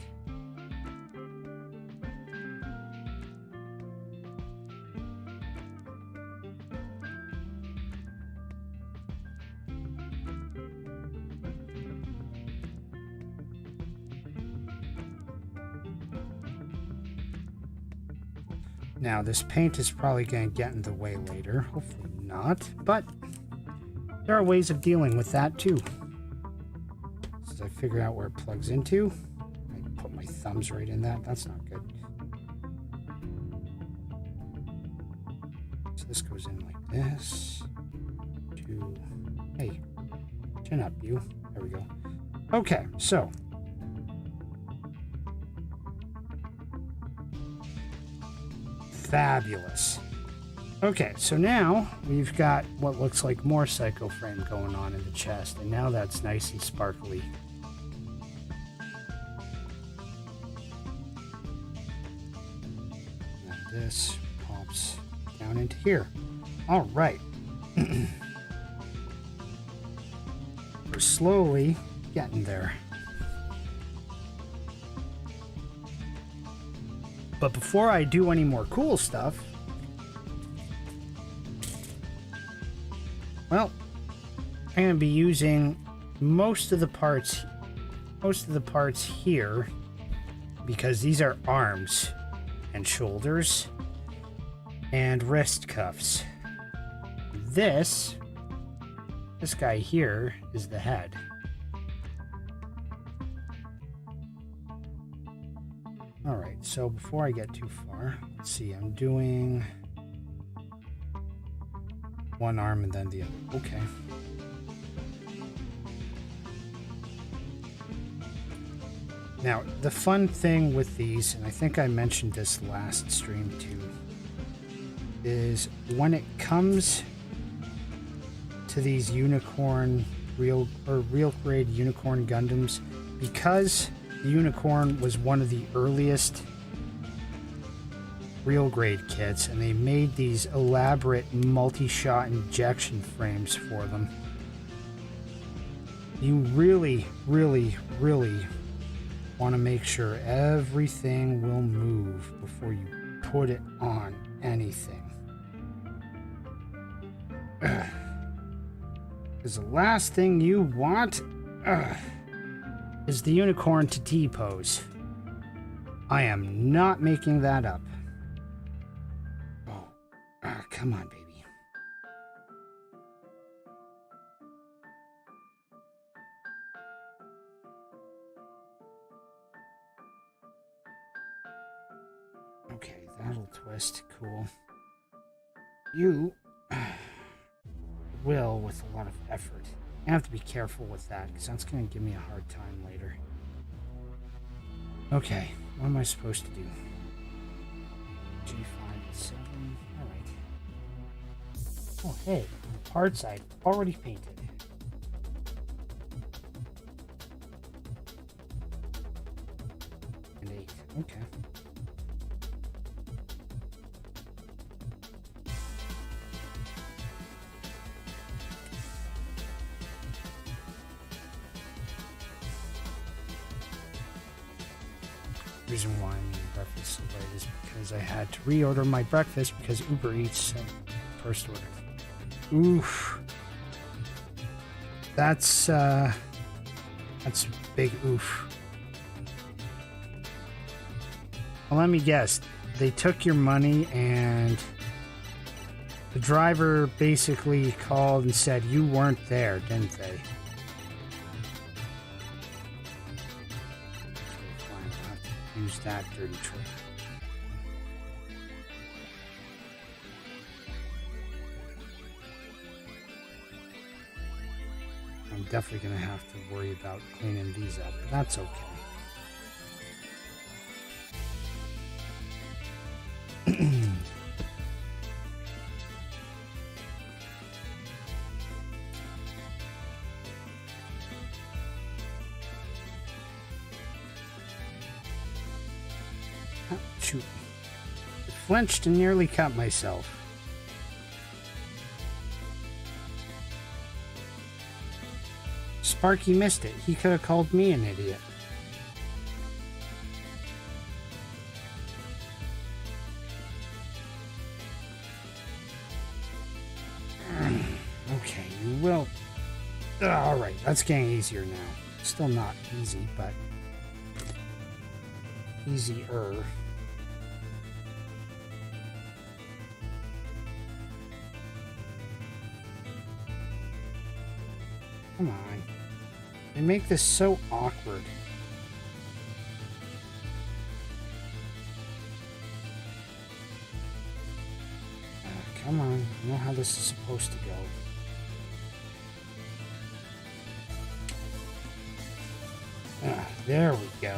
Now, this paint is probably going to get in the way later. Hopefully not, but there are ways of dealing with that too. figure out where it plugs into. I put my thumbs right in that. That's not good. So this goes in like this. Hey, chin up, you. There we go. Okay, so fabulous. Okay, so now we've got what looks like more psycho frame going on in the chest, and now that's nice and sparkly. And this pops down into here. All right. We're slowly getting there. But before I do any more cool stuff, well, I'm going to be using most of the parts here, because these are arms and shoulders and wrist cuffs. This guy here is the head. All right, so before I get too far, let's see, I'm doing one arm and then the other. Okay. Now, the fun thing with these, and I think I mentioned this last stream too, is when it comes to these unicorn real grade unicorn Gundams, because the unicorn was one of the earliest real grade kits, and they made these elaborate multi-shot injection frames for them. You really want to make sure everything will move before you put it on anything. Because the last thing you want is the unicorn to T-pose. I am not making that up. Oh, come on, baby. Okay, that'll twist. Cool. You will with a lot of effort. I have to be careful with that, because that's going to give me a hard time later. Okay, what am I supposed to do? G5 and 7. Alright. Oh, hey, the parts I've already painted. And 8. Okay. The reason why I'm eating breakfast so late is because I had to reorder my breakfast because Uber Eats sent first order. Oof. That's big oof. Well, let me guess. They took your money and the driver basically called and said you weren't there, didn't they? Use that dirty trick. I'm definitely going to have to worry about cleaning these up, but that's okay. Shoot. I flinched and nearly cut myself. Sparky missed it. He could have called me an idiot. Okay, you will. Alright, that's getting easier now. Still not easy, but easier. Come on. They make this so awkward. Come on, I know how this is supposed to go. There we go.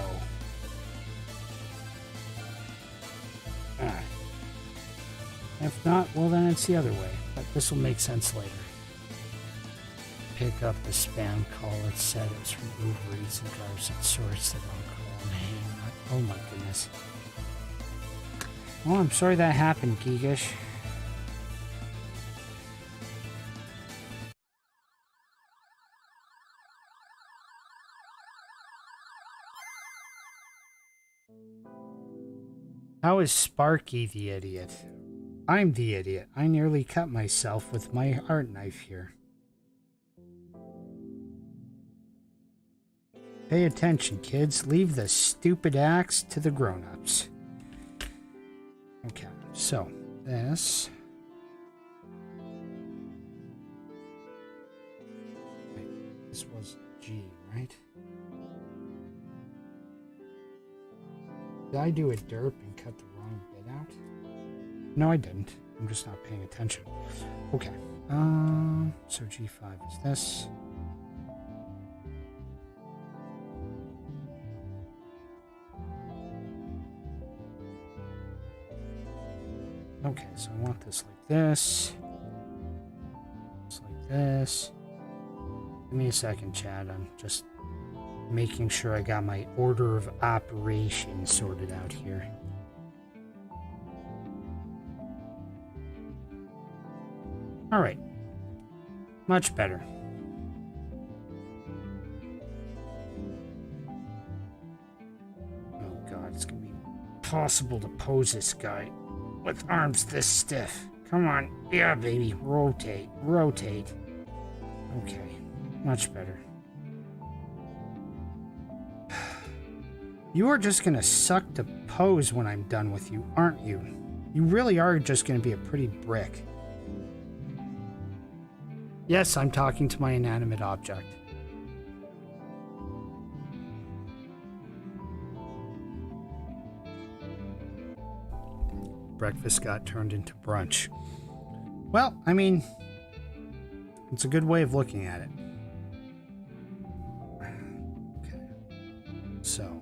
If not, well then it's the other way. But this will make sense later. Pick up the spam call. It said it was from Uber Eats and drives its source that I'll call and hang up. Oh my goodness. Well, I'm sorry that happened, Gigish. How is Sparky the idiot? I'm the idiot. I nearly cut myself with my art knife here. Pay attention, kids. Leave the stupid axe to the grown-ups. Okay, so this. Wait, this was G, right? Did I do a derp and cut the wrong bit out? No, I didn't. I'm just not paying attention. Okay. So G5 is this. Okay, so I want this like this. Just like this. Give me a second, Chad. I'm just making sure I got my order of operations sorted out here. All right. Much better. Oh god, it's gonna be impossible to pose this guy with arms this stiff. Come on. Yeah, baby. Rotate. Rotate. Okay. Much better. You are just gonna suck to pose when I'm done with you, aren't you? You really are just gonna be a pretty brick. Yes, I'm talking to my inanimate object. Breakfast got turned into brunch. Well, I mean, it's a good way of looking at it. Okay. So.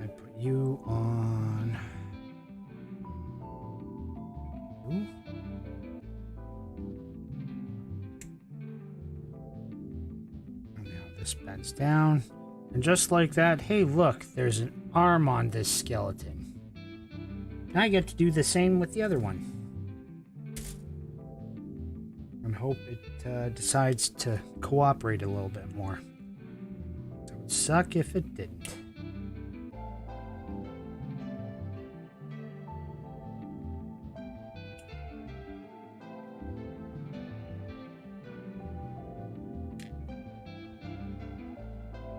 I put you on. Ooh. And now this bends down. And just like that, hey look, there's an arm on this skeleton. And I get to do the same with the other one. And hope it decides to cooperate a little bit more. So it would suck if it didn't.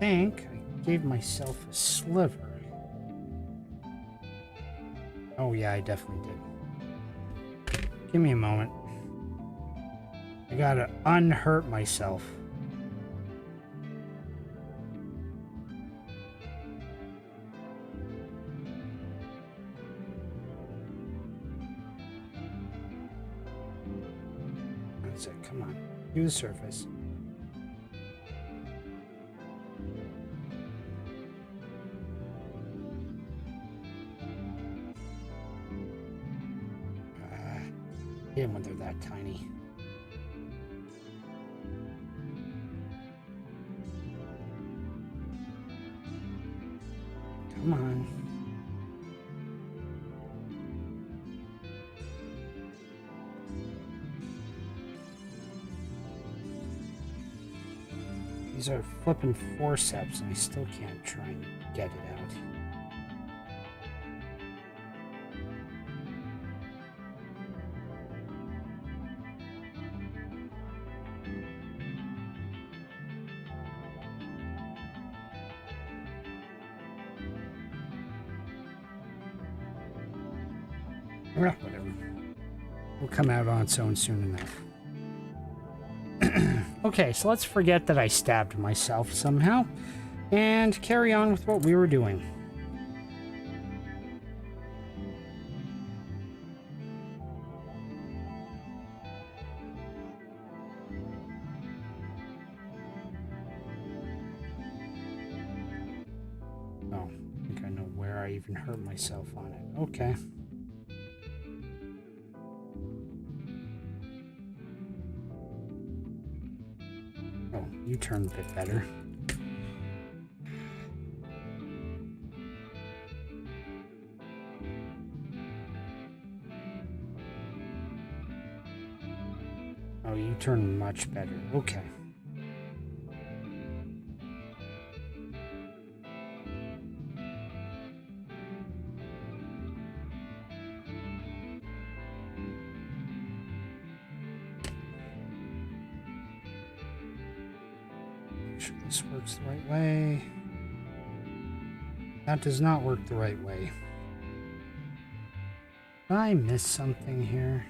I think I gave myself a sliver. Oh yeah, I definitely did. Give me a moment. I gotta unhurt myself. That's it, come on. Do the surface. Hit when they're that tiny. Come on. These are flipping forceps and I still can't try and get it out. Well, whatever. will come out on its own soon enough. Okay, so let's forget that I stabbed myself somehow and carry on with what we were doing. Oh, I think I know where I even hurt myself on it. Okay. Oh, you turned a bit better. Oh, you turned much better. Okay. Make sure this works the right way. That does not work the right way. Did I miss something here?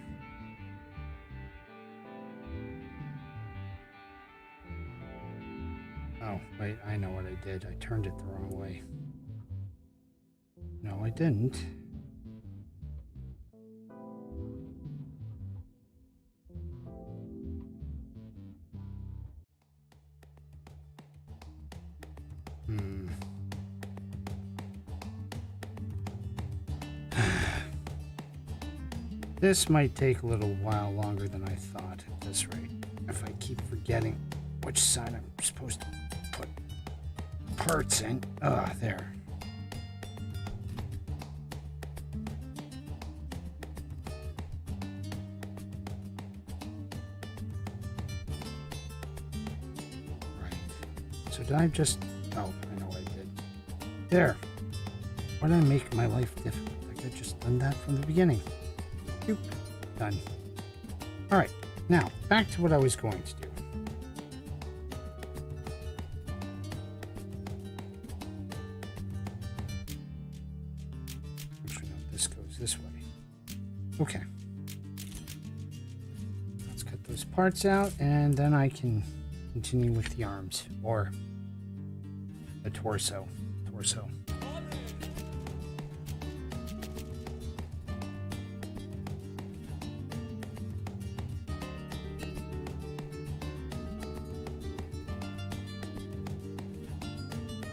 Oh, wait, I know what I did. I turned it the wrong way. No, I didn't. This might take a little while longer than I thought at this rate. If I keep forgetting which side I'm supposed to put parts in. Ah, there. Right. So did I just... Oh, I know what I did. There. Why did I make my life difficult? I could have just done that from the beginning. Boop. Done. Alright, now, back to what I was going to do. Actually, no, this goes this way. Okay. Let's cut those parts out, and then I can continue with the arms, or the torso.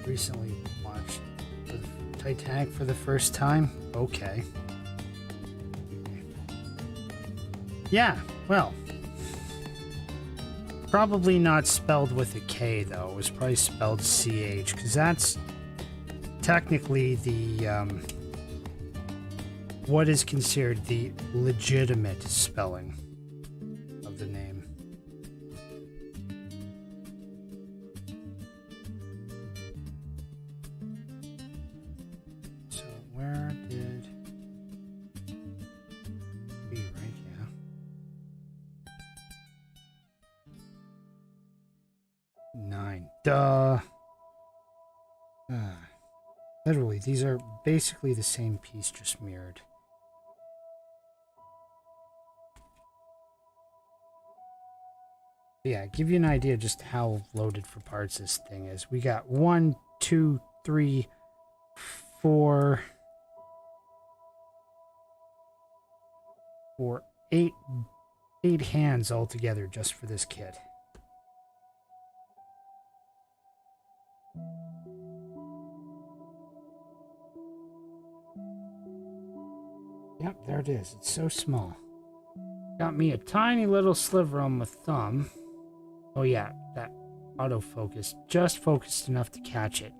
Recently watched Titanic for the first time. Okay. Yeah, well. Probably not spelled with a K, though. It was probably spelled CH, because that's technically the, what is considered the legitimate spelling of the name. Duh. Literally, these are basically the same piece, just mirrored. Yeah, give you an idea just how loaded for parts this thing is. We got 1, 2, 3, 4, 8 hands altogether just for this kit. Yep, there it is. It's so small. Got me a tiny little sliver on my thumb. Oh yeah, that autofocus just focused enough to catch it.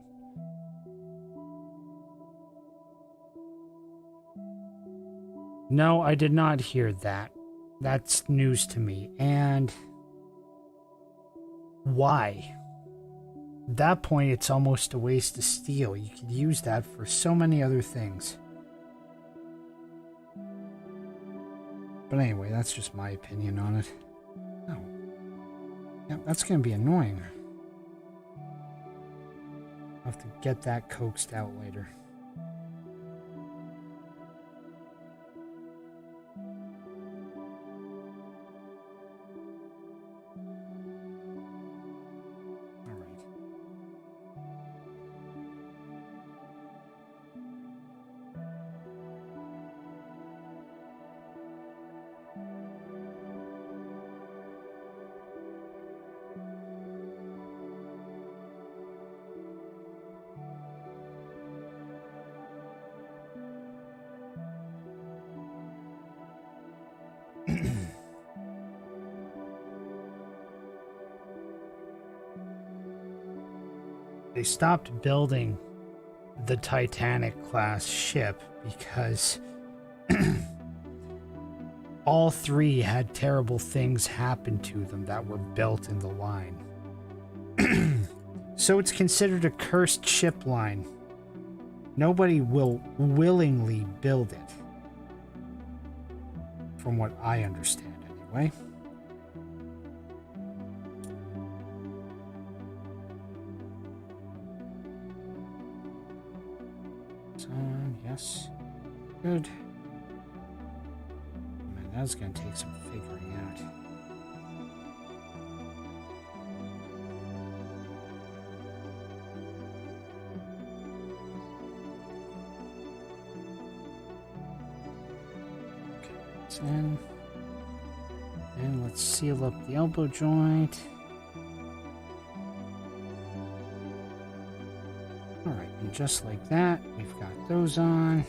No, I did not hear that. That's news to me. And why? At that point, it's almost a waste of steel. You could use that for so many other things. But anyway, that's just my opinion on it. Oh. Yeah, that's going to be annoying. I'll have to get that coaxed out later. they stopped building the Titanic class ship because all three had terrible things happen to them that were built in the line. So it's considered a cursed ship line. Nobody will willingly build it. From what I understand, anyway. So, yes. Good. Man, that's going to take some figuring out. In. And let's seal up the elbow joint. Alright, and just like that, we've got those on.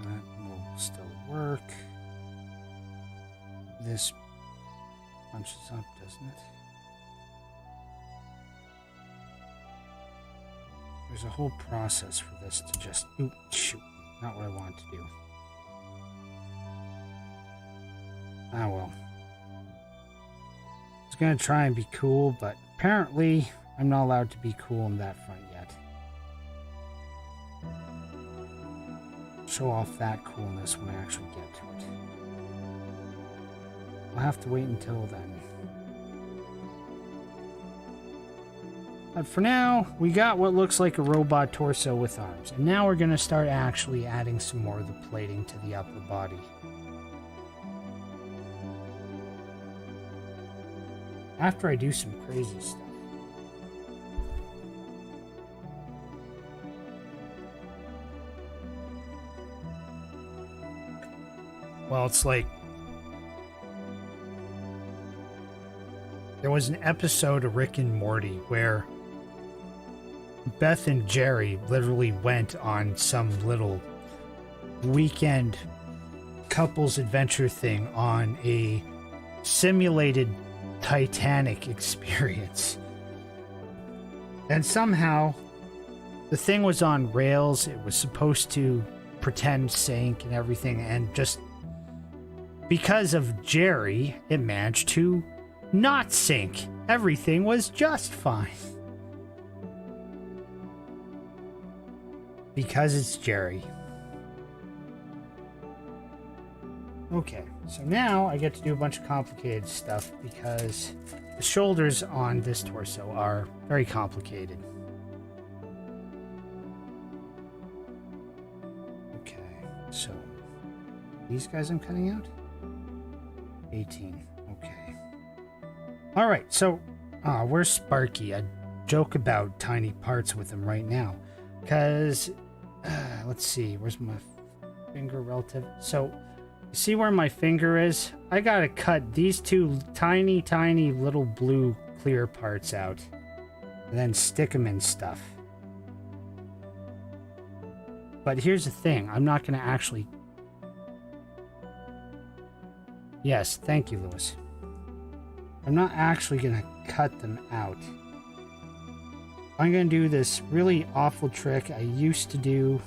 That will still work. This punches up, doesn't it? There's a whole process for this to just... Ooh, shoot. Not what I wanted to do. Ah, well. I was going to try and be cool, but apparently I'm not allowed to be cool in that front yet. Show off that coolness when I actually get to it. I'll have to wait until then. But for now, we got what looks like a robot torso with arms. And now we're going to start actually adding some more of the plating to the upper body. After I do some crazy stuff. Well, it's like... There was an episode of Rick and Morty where Beth and Jerry literally went on some little weekend couples adventure thing on a simulated Titanic experience. And somehow the thing was on rails. It was supposed to pretend sink and everything. And just because of Jerry, it managed to not sink. Everything was just fine. Because it's Jerry. Okay, so now I get to do a bunch of complicated stuff because the shoulders on this torso are very complicated. Okay, so these guys I'm cutting out? 18, okay. Alright, so where's Sparky? I joke about tiny parts with him right now. Because, let's see, where's my finger relative? So, you see where my finger is? I gotta cut these two tiny, tiny little blue clear parts out. And then stick them in stuff. But here's the thing, I'm not gonna actually... Yes, thank you, Lewis. I'm not actually gonna cut them out. I'm going to do this really awful trick I used to do.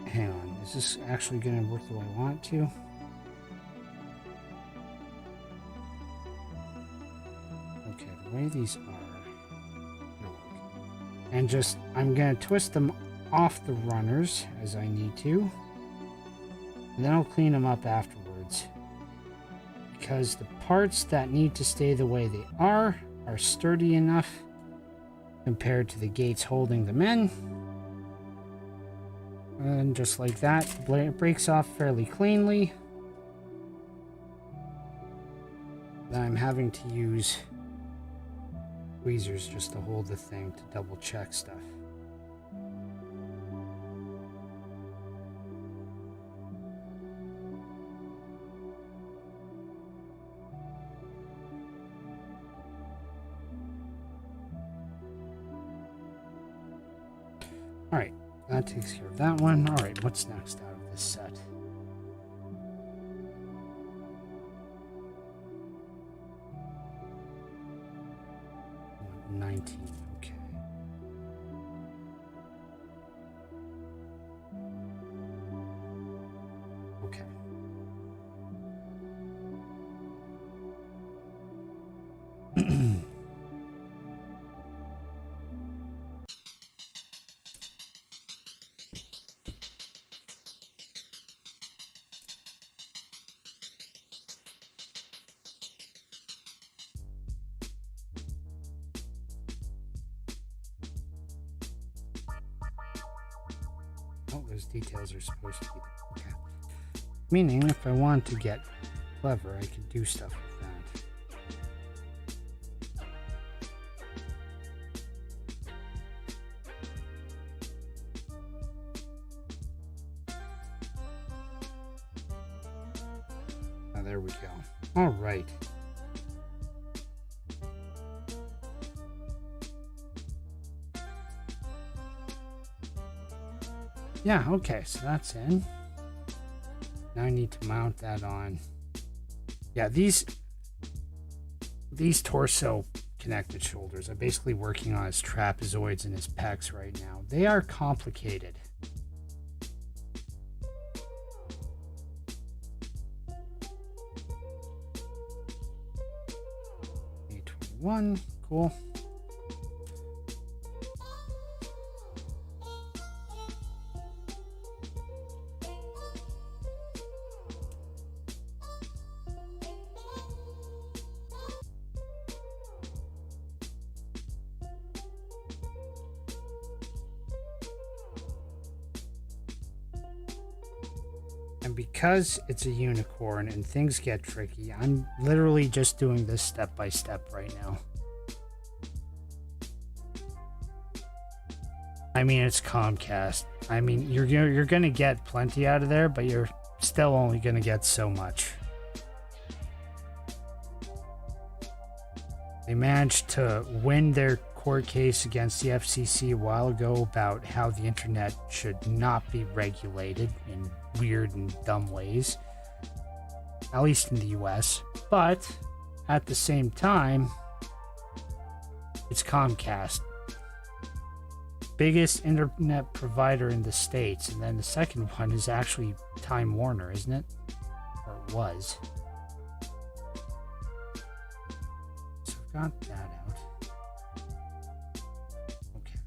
Hang on, is this actually going to work the way I want it to? Okay, the way these are, and just, I'm going to twist them off the runners as I need to. And then I'll clean them up afterwards. Because the parts that need to stay the way they are sturdy enough compared to the gates holding them in. And just like that, it breaks off fairly cleanly. Then I'm having to use tweezers just to hold the thing to double check stuff. That takes care of that one. All right, what's next out of this set? 19. Okay. Okay. Oh, those details are supposed to be there. Okay. Meaning, if I want to get clever, I can do stuff with that. Oh, there we go. All right. Yeah, okay, so that's in. Now I need to mount that on. Yeah, these torso connected shoulders are basically working on his trapezoids and his pecs right now. They are complicated. A21, cool. And because it's a unicorn and things get tricky, I'm literally just doing this step by step right now. I mean, it's Comcast. I mean, you're gonna get plenty out of there, but you're still only gonna get so much. They managed to win their court case against the FCC a while ago about how the internet should not be regulated in weird and dumb ways, at least in the US. But at the same time, it's Comcast, biggest internet provider in the States, and then the second one is actually Time Warner, isn't it? Or it was. So I've got that out. Okay.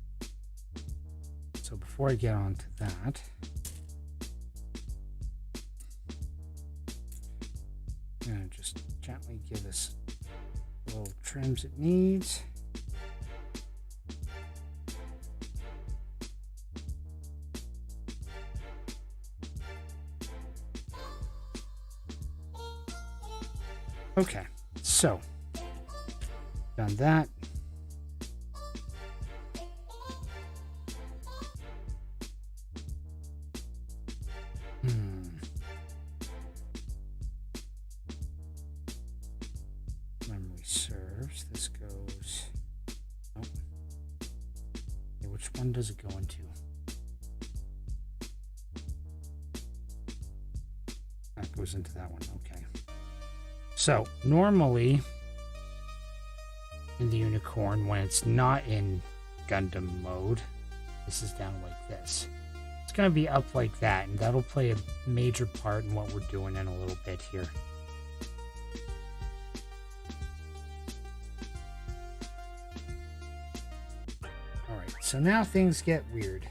So before I get on to that, I'm going to just gently give this the little trims it needs. Okay, so done that. Memory serves. This goes. Oh. Okay, which one does it go into? That goes into that one. Okay. So normally in the unicorn, when it's not in Gundam mode, this is down like this. It's going to be up like that, and that'll play a major part in what we're doing in a little bit here. Alright, so now things get weird.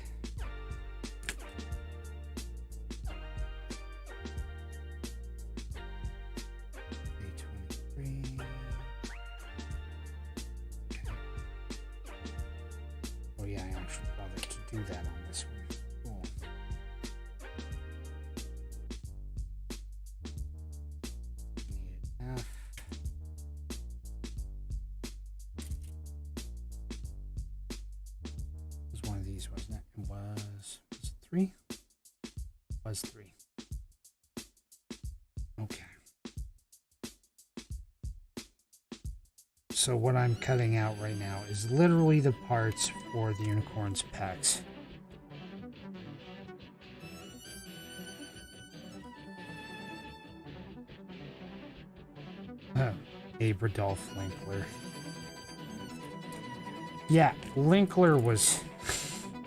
Oh yeah, I actually bothered to do that on this one. Cool. Need F. It was one of these, wasn't it? It was it 3? It was 3. Okay. So what I'm cutting out right now is literally the parts for the unicorn's pecs. Abradolf Linkler. Yeah, Linkler was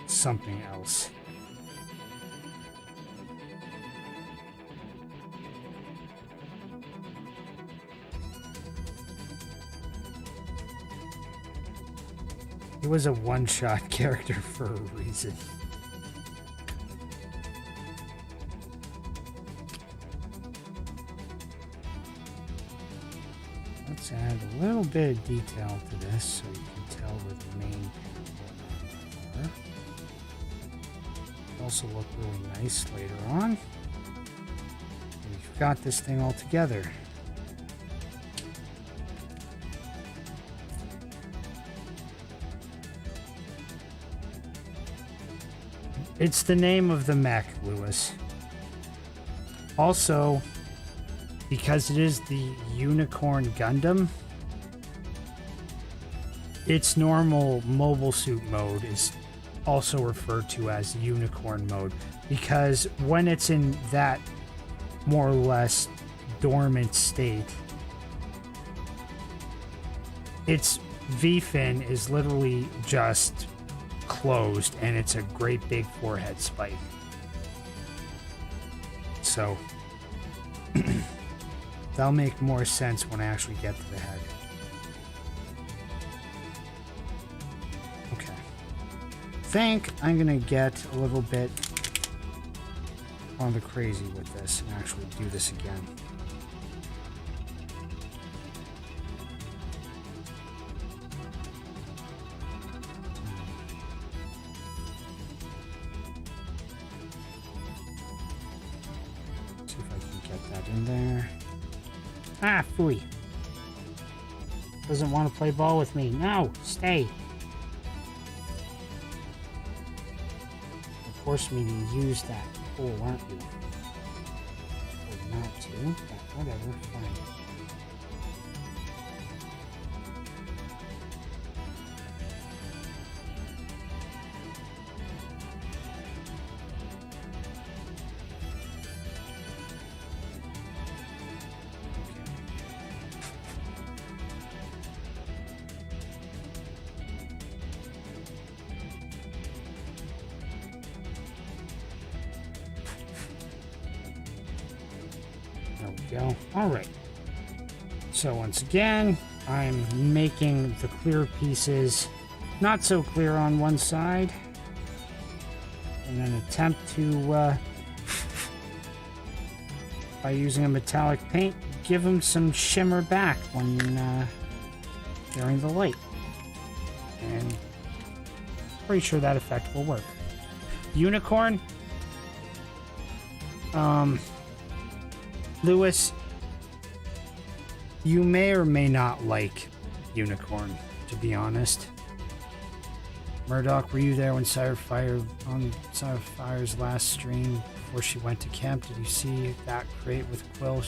something else. He was a one-shot character for a reason. Let's add a little bit of detail to this so you can tell where the main people are. Also look really nice later on. We've got this thing all together. It's the name of the mech, Lewis. Also, because it is the Unicorn Gundam, its normal mobile suit mode is also referred to as Unicorn mode, because when it's in that more or less dormant state, its V-fin is literally just closed and it's a great big forehead spike. So that'll make more sense when I actually get to the head. Okay. I think I'm gonna get a little bit on the crazy with this and actually do this again. See if I can get that in there. Ah, phooey. Doesn't want to play ball with me. No, stay. Of course, me to use that tool, aren't you? Or not to, but whatever, fine. There we go. All right. So once again, I'm making the clear pieces not so clear on one side, and then attempt to, by using a metallic paint, give them some shimmer back when during the light. And pretty sure that effect will work. Unicorn. Lewis, you may or may not like Unicorn, to be honest. Murdoch, were you there when on Fire's last stream before she went to camp? Did you see that crate with Quill?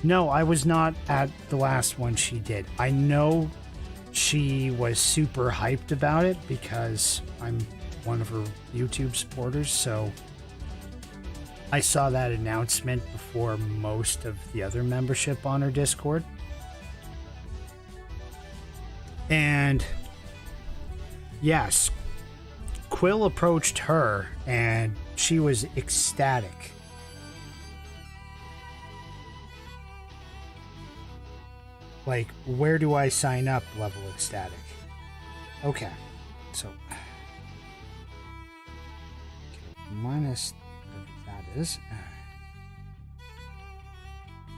No, I was not at the last one she did. I know she was super hyped about it because I'm one of her YouTube supporters, so I saw that announcement before most of the other membership on her Discord. And yes, Quill approached her and she was ecstatic. Like, where do I sign up level ecstatic? Okay, so minus that is.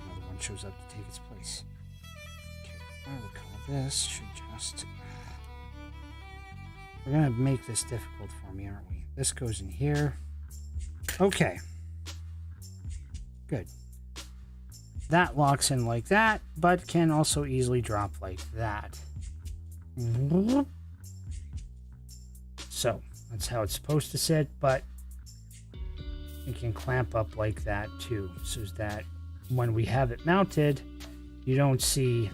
Another one shows up to take its place. Okay, if I recall, this should just. We're gonna make this difficult for me, aren't we? This goes in here. Okay. Good. That locks in like that, but can also easily drop like that. So, that's how it's supposed to sit, but it can clamp up like that too, so that when we have it mounted, you don't see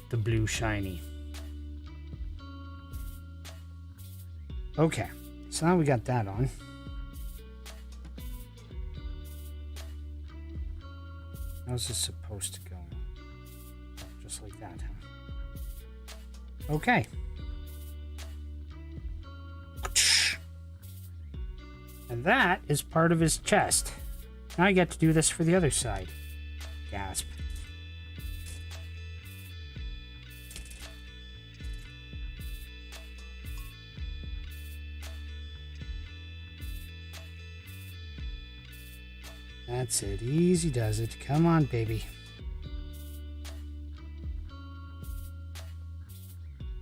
the blue shiny. Okay, so now we got that on. How's this supposed to go? Just like that, huh? Okay. And that is part of his chest. Now I get to do this for the other side. Gasp. That's it. Easy does it. Come on, baby.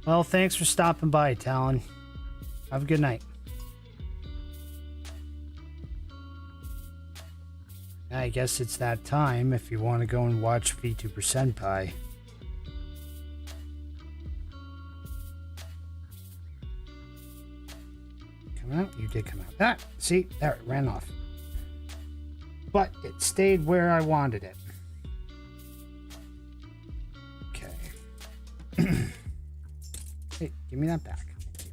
Well, thanks for stopping by, Talon. Have a good night. I guess it's that time if you want to go and watch VTuber Senpai. Come out? You did come out. Ah, see? There, it ran off. But it stayed where I wanted it. Okay. Hey, give me that back. Thank you.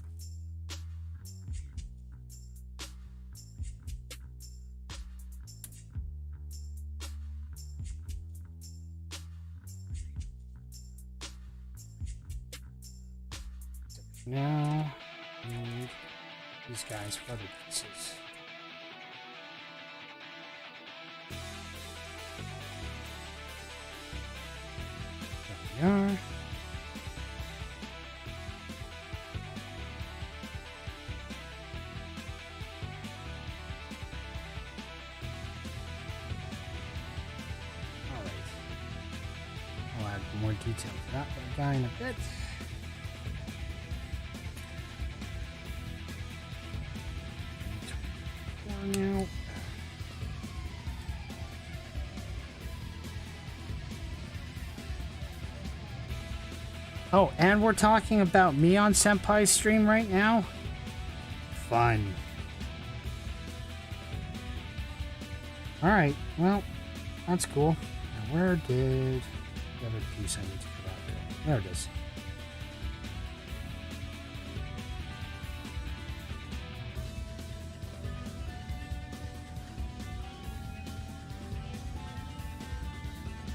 So now, I need these guys for other pieces. There we are. I'll add more detail to that guy in a bit. Now. Oh, and we're talking about me on Senpai's stream right now? Fun. Alright, well, that's cool. Now where did the other piece I need to put out go? There it is.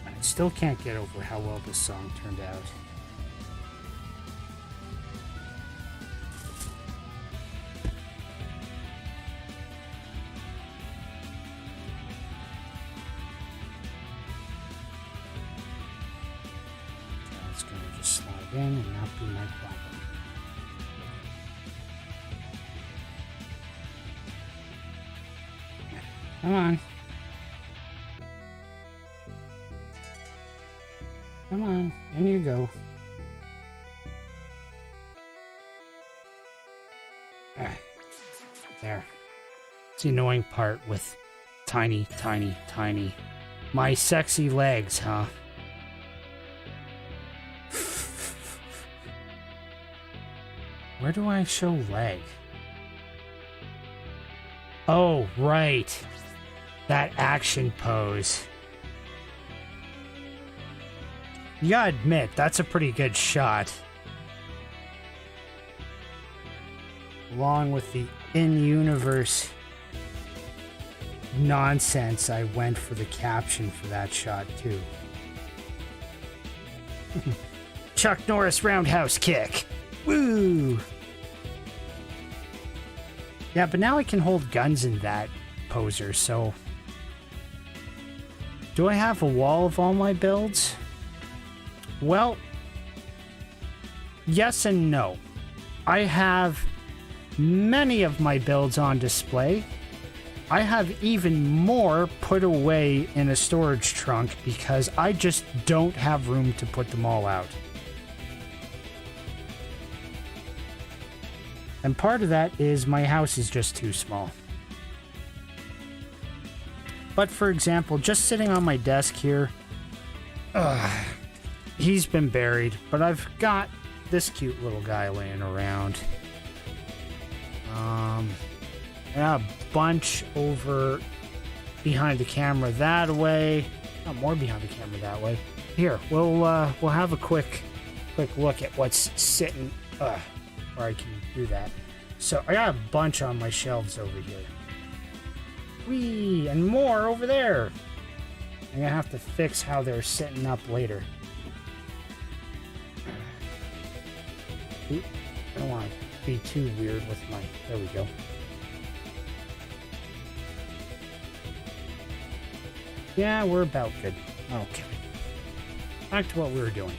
I still can't get over how well this song turned out. It's going to just slide in and not be my problem. Come on. Come on, in you go. There. It's the annoying part with tiny, tiny, tiny. My sexy legs, huh? Where do I show leg? Oh, right. That action pose. You gotta admit, that's a pretty good shot. Along with the in-universe nonsense, I went for the caption for that shot, too. Chuck Norris roundhouse kick. Woo! Yeah, but now I can hold guns in that poser, so... Do I have a wall of all my builds? Well, yes and no. I have many of my builds on display. I have even more put away in a storage trunk because I just don't have room to put them all out. And part of that is my house is just too small. But for example, just sitting on my desk here, he's been buried, but I've got this cute little guy laying around. A bunch over behind the camera that way. Not more behind the camera that way. Here, we'll have a quick look at what's sitting. Where I can do that. So I got a bunch on my shelves over here. Whee! And more over there. I'm gonna have to fix how they're sitting up later. Oop, I don't want to be too weird with my... There we go. Yeah, we're about good. Okay. Back to what we were doing.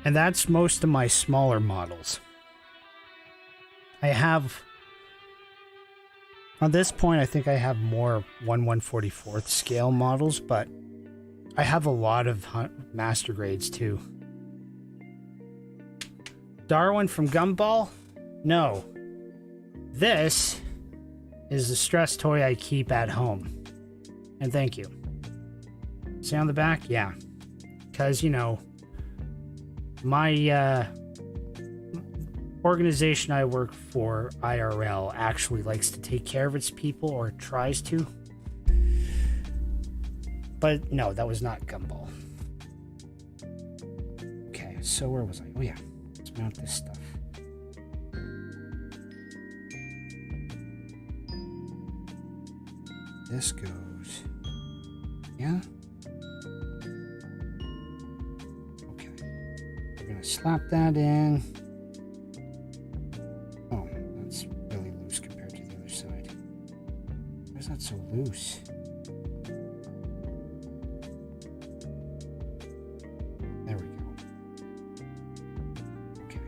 And that's most of my smaller models. I have... On this point, I think I have more 1/144th scale models, but I have a lot of master grades too. Darwin from Gumball? No. This is the stress toy I keep at home. And thank you. See on the back? Yeah. Because, you know, my organization I work for, IRL, actually likes to take care of its people, or tries to. But no, that was not Gumball. Okay, so where was I? Oh yeah, let's mount this stuff. This goes... Yeah? Okay. We're gonna slap that in. Oh, that's really loose compared to the other side. Why is that so loose? There we go. Okay.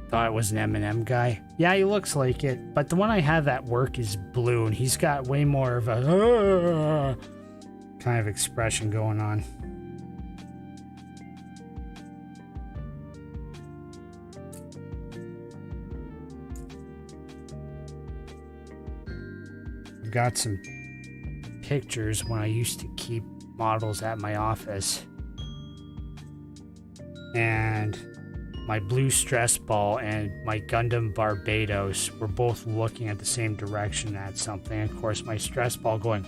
Thought it was an M&M guy. Yeah, he looks like it, but the one I have at work is blue, and he's got way more of a kind of expression going on. I've got some pictures when I used to keep models at my office, and my blue stress ball and my Gundam Barbados were both looking at the same direction at something. Of course, my stress ball going,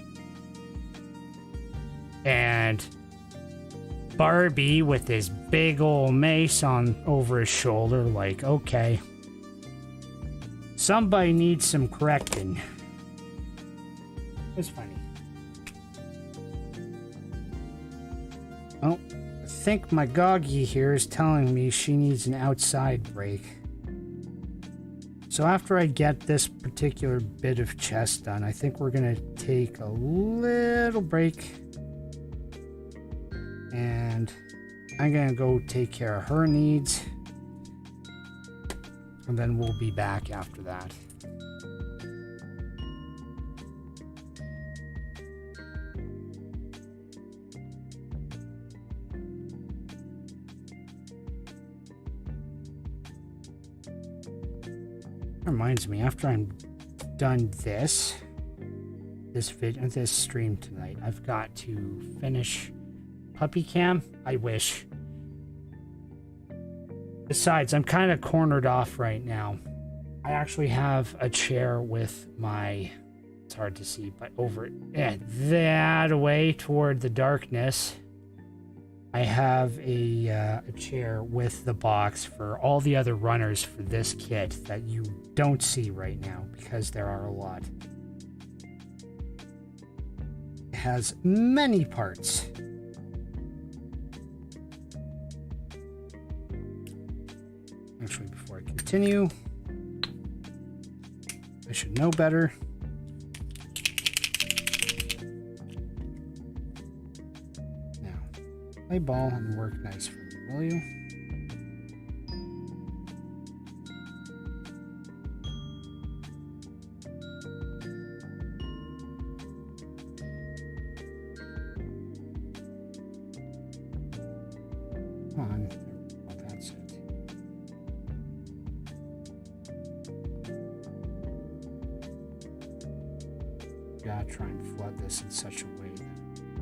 and Barbie with his big old mace on over his shoulder, like, okay, somebody needs some correcting. It's funny. Oh, I think my Goggy here is telling me she needs an outside break. So after I get this particular bit of chest done, I think we're gonna take a little break. And I'm gonna go take care of her needs. And then we'll be back after that. Reminds me, after I'm done this stream tonight, I've got to finish Puppy Cam. I wish. Besides, I'm kind of cornered off right now. I actually have a chair with my, it's hard to see, but over that away toward the darkness, I have a chair with the box for all the other runners for this kit that you don't see right now because there are a lot. It has many parts. Actually, before I continue, I should know better. Play ball and work nice for me, will you? Come on. Oh, that's it. Gotta try and flood this in such a way that it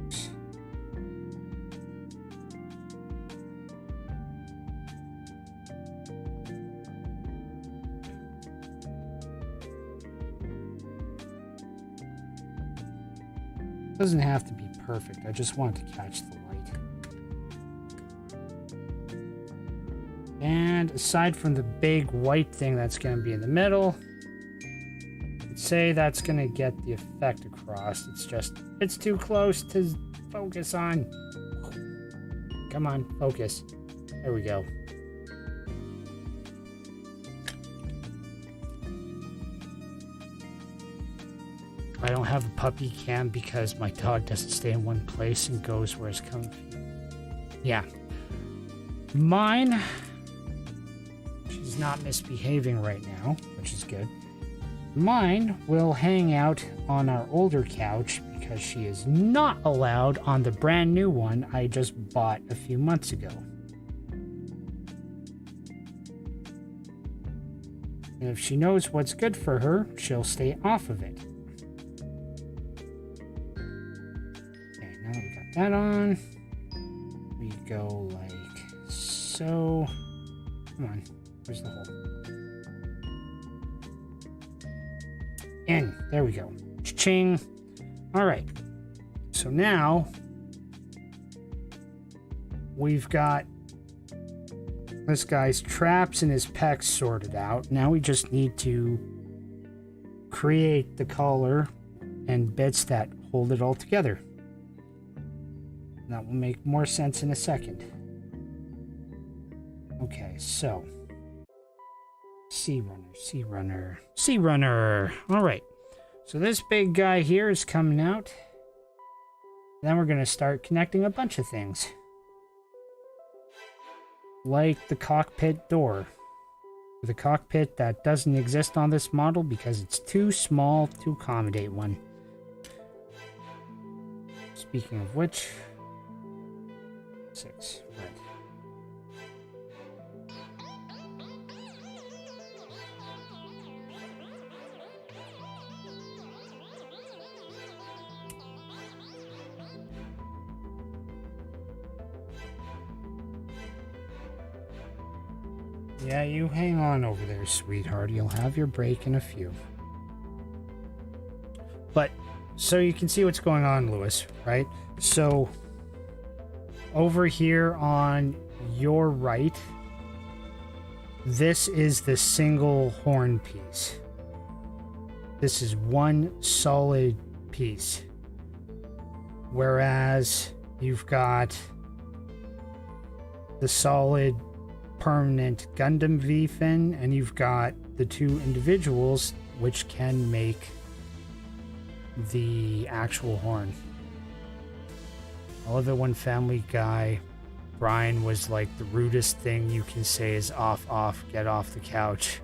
works. Doesn't have to be perfect. I just want to catch the light. And aside from the big white thing that's going to be in the middle, it's say that's gonna get the effect across. It's just, it's too close to focus on. Come on, focus. There we go. I don't have a puppy cam because my dog doesn't stay in one place and goes where it's coming from. Yeah. Mine, she's not misbehaving right now, which is good. Mine will hang out on our older couch because she is not allowed on the brand new one I just bought a few months ago. And if she knows what's good for her, she'll stay off of it. Okay, now that we got that on, we go like so. Come on, where's the hole? In. There we go. Cha-ching. All right. So now we've got this guy's traps and his pecs sorted out. Now we just need to create the collar and bits that hold it all together. That will make more sense in a second. Okay, so Sea Runner, Sea Runner, Sea Runner. All right. So this big guy here is coming out. Then we're going to start connecting a bunch of things. Like the cockpit door. The cockpit that doesn't exist on this model because it's too small to accommodate one. Speaking of which, 6. Right. Yeah, you hang on over there, sweetheart. You'll have your break in a few. But, so you can see what's going on, Lewis, right? So, over here on your right, this is the single horn piece. This is one solid piece. Whereas, you've got the solid permanent Gundam V-fin, and you've got the two individuals which can make the actual horn. I love it when Family Guy Brian was like, the rudest thing you can say is off, get off the couch,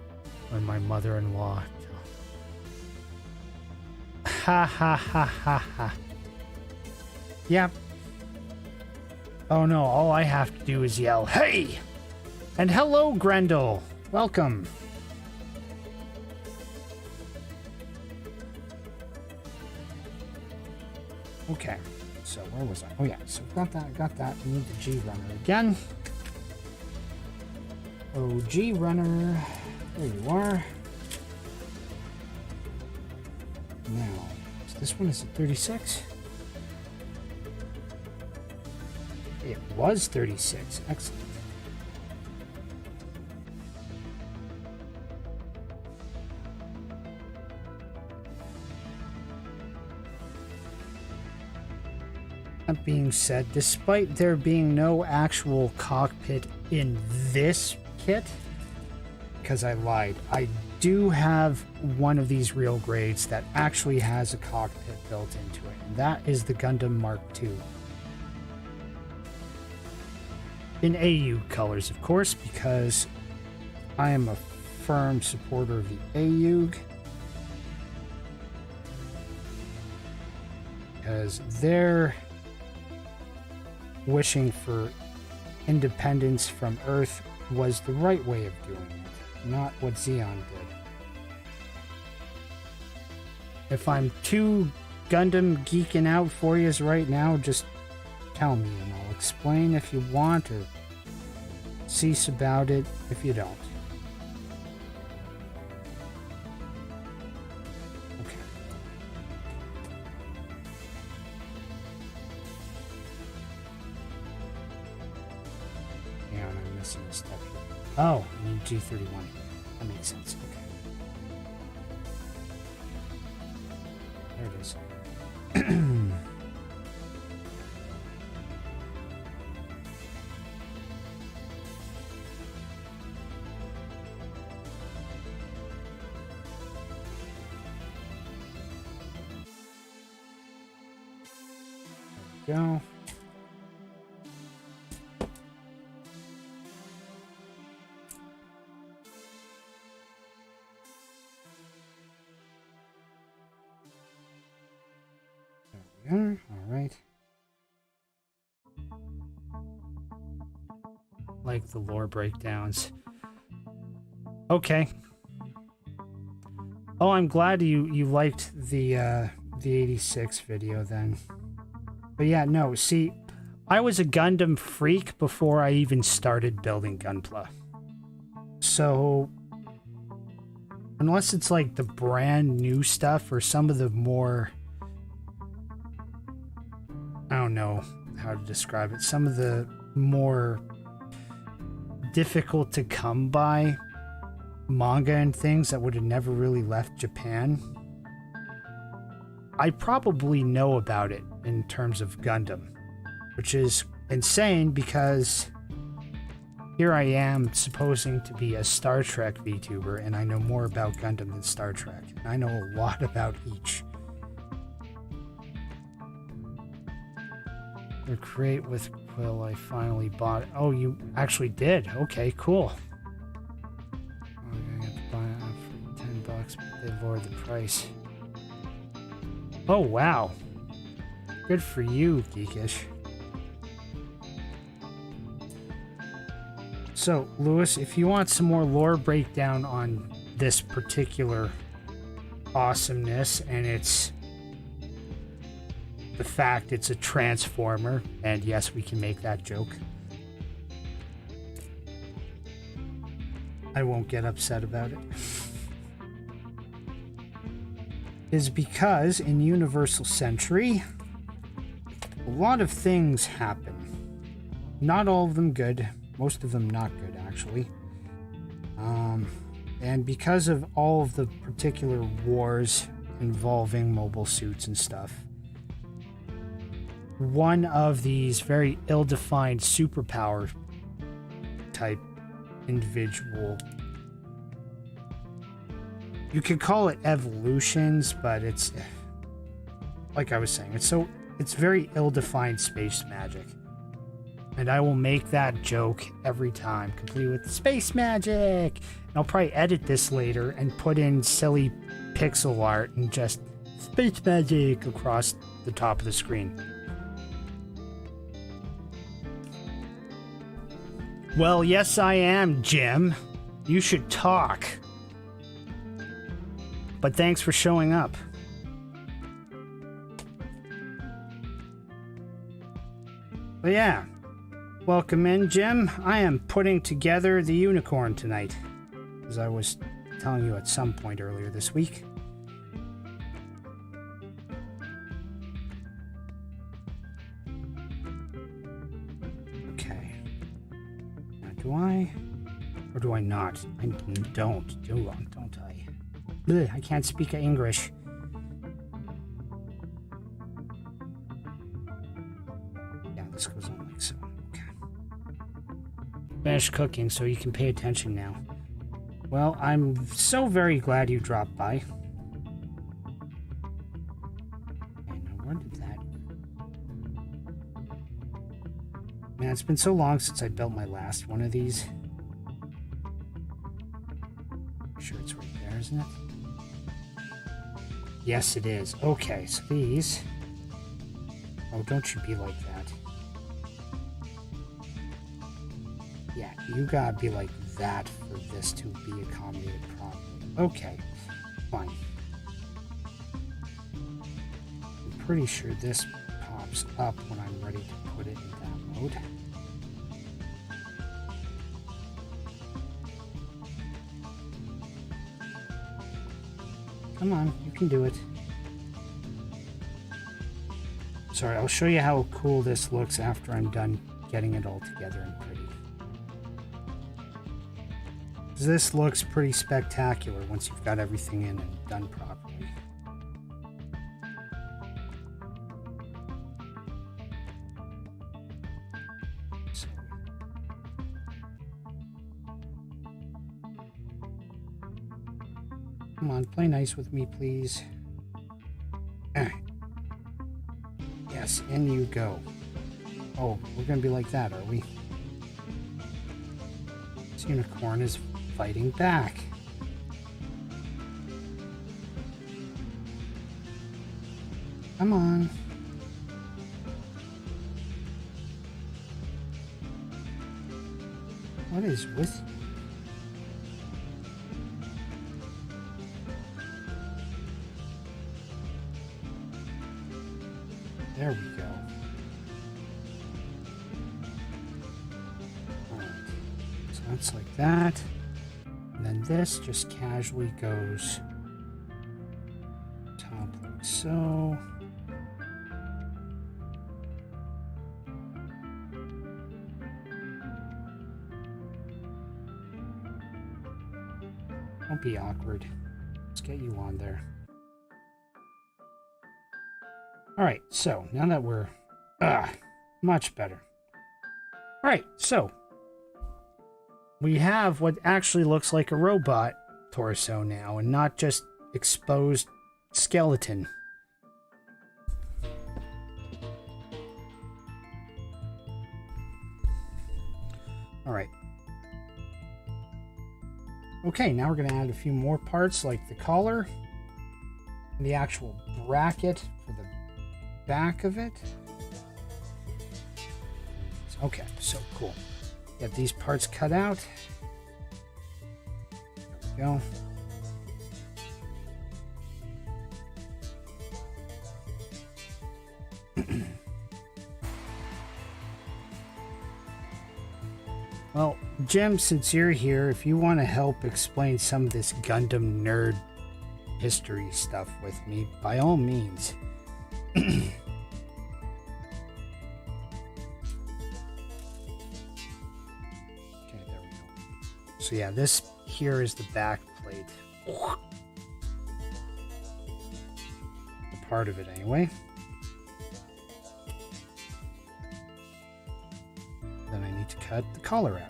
when my mother-in-law. Ha ha ha ha ha. Yep. Oh no, all I have to do is yell, hey! And hello, Grendel. Welcome. Okay, so where was I? Oh yeah, so got that. We need the G runner again. Oh, G runner. There you are. Now, so this one is at 36. It was 36. Excellent. That being said, despite there being no actual cockpit in this kit, because I lied, I do have one of these real grades that actually has a cockpit built into it, and that is the Gundam Mark II. In AU colors, of course, because I am a firm supporter of the AUG. Because they're wishing for independence from Earth was the right way of doing it, not what Xeon did. If I'm too Gundam geeking out for you right now, just tell me and I'll explain if you want, or cease about it if you don't. Okay. Yeah, I'm missing a step here. Oh, I need G31. That makes sense. Okay. There it is. Go. There we are. All right. Like the lore breakdowns. Okay. Oh, I'm glad you liked the 86 video then. But yeah, no, see, I was a Gundam freak before I even started building Gunpla. So, unless it's like the brand new stuff or some of the more, I don't know how to describe it, some of the more difficult to come by manga and things that would have never really left Japan, I probably know about it in terms of Gundam, which is insane because here I am supposing to be a Star Trek VTuber and I know more about Gundam than Star Trek. And I know a lot about each. The crate with Quill I finally bought. Oh, you actually did? Okay, cool. I'm gonna have to buy it for $10, but they lowered the price. Oh, wow. Good for you, Geekish. So, Lewis, if you want some more lore breakdown on this particular awesomeness, and it's the fact it's a transformer, and yes, we can make that joke. I won't get upset about it. Is because in Universal Century, a lot of things happen. Not all of them good, most of them not good, actually. And because of all of the particular wars involving mobile suits and stuff, one of these very ill-defined superpower type individual, you could call it evolutions, but it's, like I was saying, it's very ill-defined space magic. And I will make that joke every time, complete with space magic. And I'll probably edit this later and put in silly pixel art and just space magic across the top of the screen. Well, yes, I am, Jim. You should talk. But thanks for showing up. But yeah, welcome in, Jim. I am putting together the unicorn tonight, as I was telling you at some point earlier this week. Okay. Now, do I? Or do I not? I don't I? Ugh, I can't speak English. Yeah, this goes on like so. Okay. Finished cooking, so you can pay attention now. Well, I'm so very glad you dropped by. Okay, now where did that go? Man, it's been so long since I built my last one of these. I'm sure it's right there, isn't it? Yes, it is. Okay, so these... Oh, don't you be like that. Yeah, you gotta be like that for this to be accommodated properly. Okay, fine. I'm pretty sure this pops up when I'm ready to put it in that mode. Come on, you can do it. Sorry, I'll show you how cool this looks after I'm done getting it all together and pretty. This looks pretty spectacular once you've got everything in and done properly. Come on, play nice with me, please. Alright. Yes, in you go. Oh, we're gonna be like that, are we? This unicorn is fighting back. Come on. What is with you? There we go. Alright. So that's like that. And then this just casually goes top like so. Don't be awkward. Let's get you on there. Alright, so now that we're much better. Alright, so we have what actually looks like a robot torso now and not just exposed skeleton. Alright. Okay, now we're going to add a few more parts like the collar and the actual bracket for the back of it. Okay, so cool. Get these parts cut out. There we go. Well, Jim, since you're here, if you want to help explain some of this Gundam nerd history stuff with me, by all means. Okay, there we go. So yeah, this here is the back plate. A part of it anyway. Then I need to cut the collar out.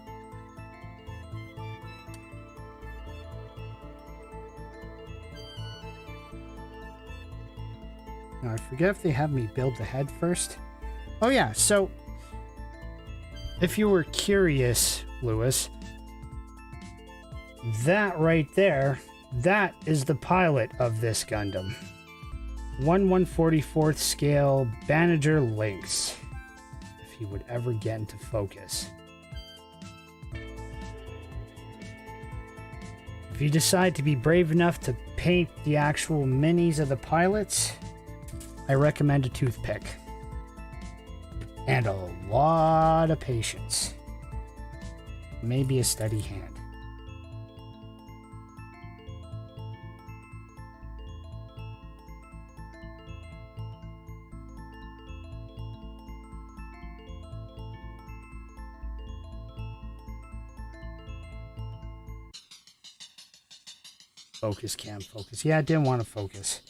Now I forget if they have me build the head first. Oh yeah, so if you were curious, Lewis, that right there, that is the pilot of this Gundam. 1/144th scale Banniger Lynx. If he would ever get into focus. If you decide to be brave enough to paint the actual minis of the pilots, I recommend a toothpick. And a lot of patience. Maybe a steady hand. Focus, cam, focus. Yeah, I didn't want to focus.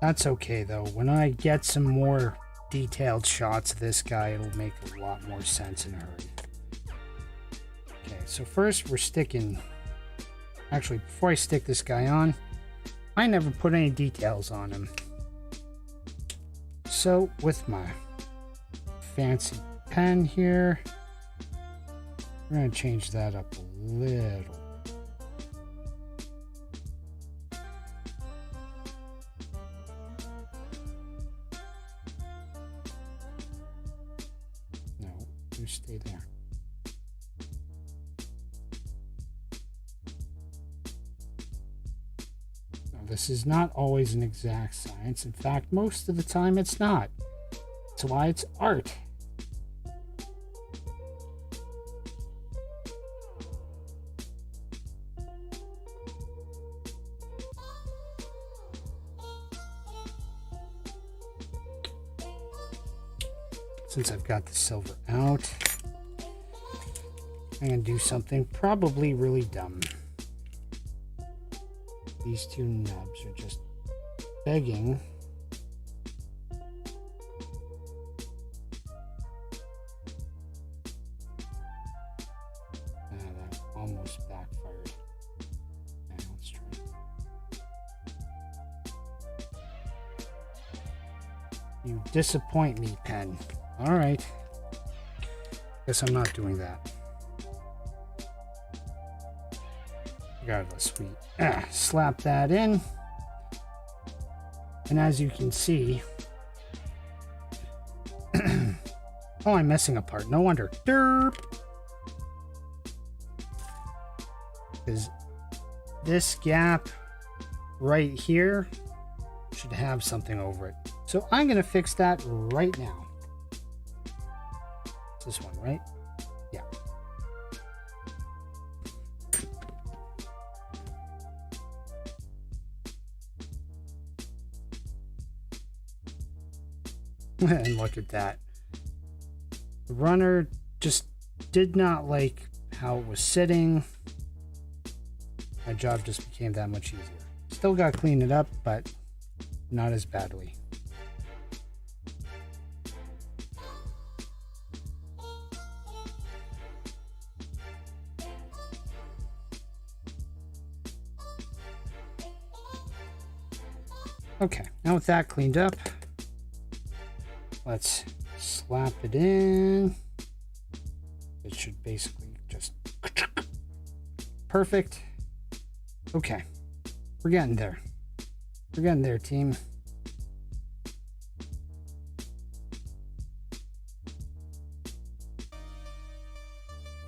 That's okay, though. When I get some more detailed shots of this guy, it'll make a lot more sense in a hurry. Okay, so first we're sticking... Actually, before I stick this guy on, I never put any details on him. So, with my fancy pen here, we're going to change that up a little. No, you stay there. This is not always an exact science. In fact, most of the time it's not. That's why it's art. Since I've got the silver out, I'm going to do something probably really dumb. These two nubs are just begging You disappoint me, pen. All right. Guess I'm not doing that. Regardless, we slap that in. And as you can see... oh, I'm missing a part. No wonder. Derp! Because this gap right here should have something over it. So I'm going to fix that right now. This one, right? Yeah. And look at that. The runner just did not like how it was sitting. My job just became that much easier. Still got to clean it up, but not as badly. Okay, now with that cleaned up, let's slap it in. It should basically just perfect. Okay, we're getting there. We're getting there, team.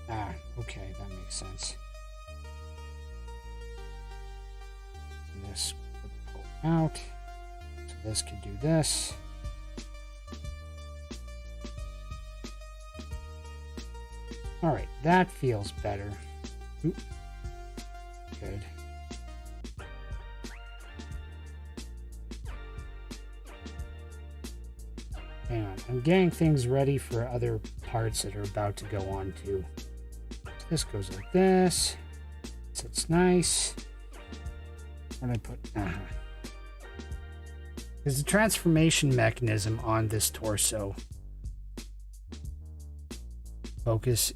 Ah, okay, that makes sense. And this would pull out. So this could do this. All right, that feels better. Oop. Good. Hang on, I'm getting things ready for other parts that are about to go on too. So this goes like this. Sits nice. Where did I put? There's a transformation mechanism on this torso. Focus.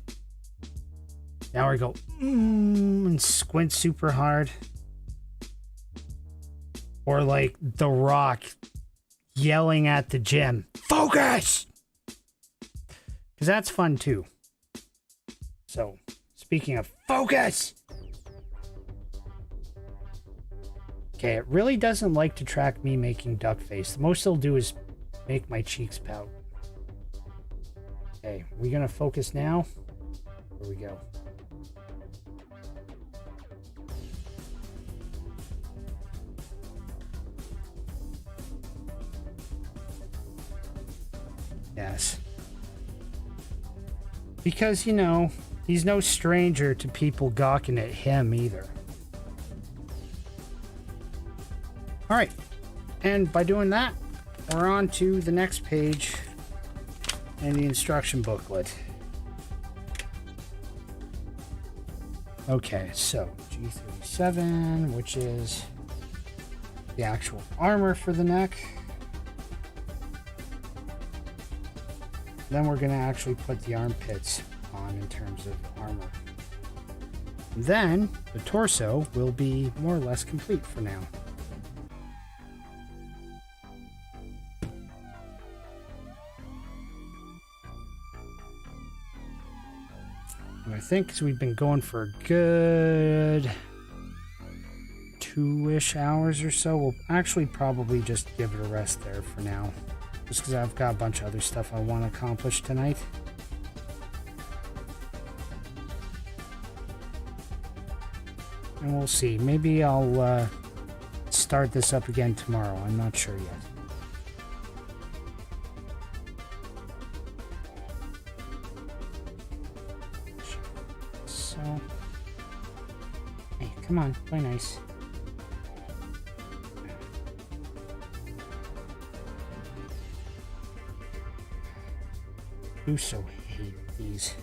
Now we go and squint super hard. Or like The Rock yelling at the gym, focus! Because that's fun too. So, speaking of focus! Okay, it really doesn't like to track me making duck face. The most it'll do is make my cheeks pout. Okay, we gonna focus now? Here we go. Yes. Because, you know, he's no stranger to people gawking at him either. Alright. And by doing that, we're on to the next page and the instruction booklet. Okay, so G37, which is the actual armor for the neck. Then we're going to actually put the armpits on in terms of armor. And then the torso will be more or less complete for now. And I think we've been going for a good 2-ish hours or so. We'll actually probably just give it a rest there for now. Just because I've got a bunch of other stuff I want to accomplish tonight. And we'll see. Maybe I'll start this up again tomorrow. I'm not sure yet. So... hey, come on. Play nice. I do so hate these.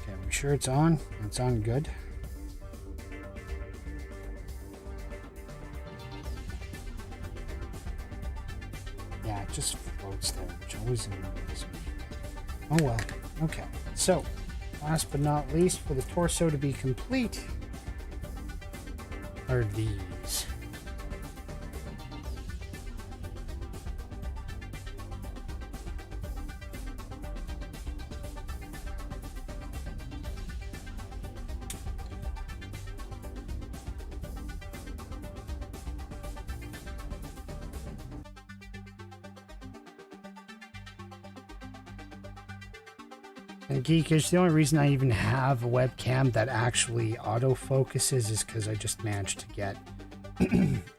Okay, I'm sure it's on. It's on good. Yeah, it just floats there, which always annoys me. Oh well. Okay, so last but not least, for the torso to be complete, are these. And Geekish, the only reason I even have a webcam that actually autofocuses is because I just managed to get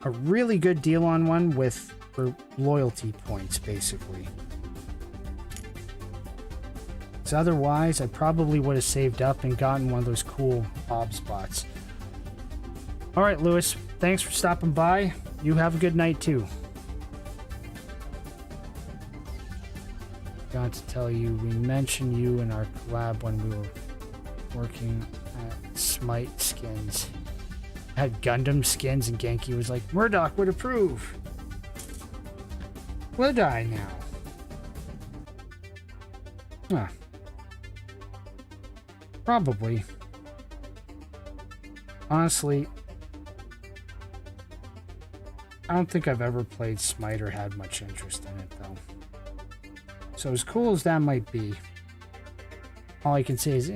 a really good deal on one with for loyalty points, basically. So otherwise, I probably would have saved up and gotten one of those cool bob spots. All right, Lewis, thanks for stopping by. You have a good night, too. Got to tell you, we mentioned you in our collab when we were working at Smite Skins. I had Gundam skins, and Genki was like, Murdoch would approve. Would I now? Huh. Probably. Honestly, I don't think I've ever played Smite or had much interest in it, though. So as cool as that might be, all I can say is,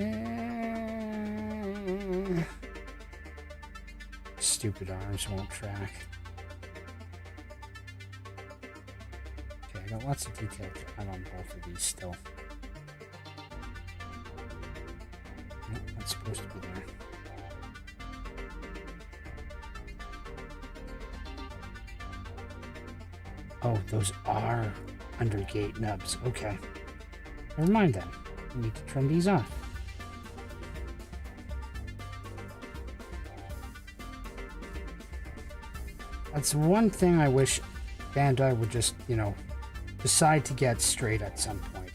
stupid arms won't track. Okay, I got lots of detail to add on both of these still. Nope, that's supposed to be there. Oh, those are undergate nubs. Okay. Never mind then. We need to trim these off. That's one thing I wish Bandai would just, you know, decide to get straight at some point.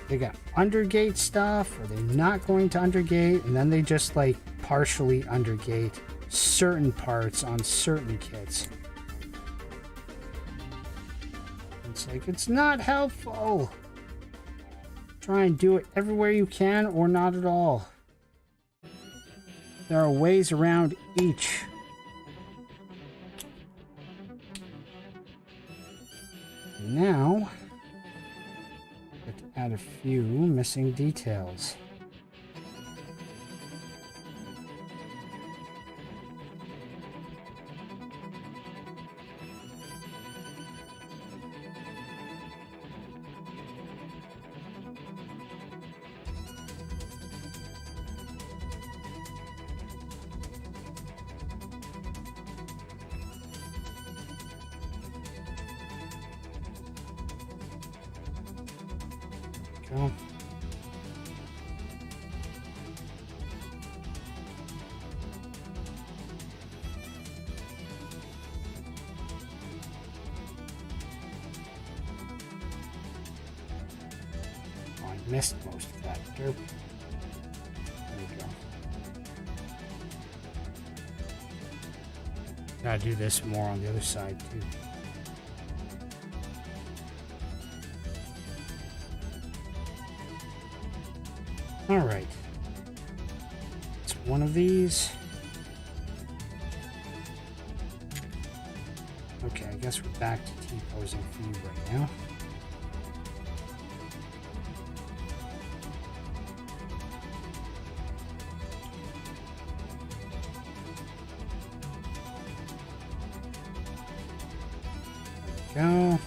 They got undergate stuff, or they're not going to undergate, and then they just like partially undergate certain parts on certain kits. It's like, it's not helpful. Try and do it everywhere you can or not at all. There are ways around each. Now, let's add a few missing details. Go. Oh, I missed most of that. Derp. There we go. Gotta do this more on the other side too. All right, it's one of these. Okay, I guess we're back to T-posing for you right now. There we go.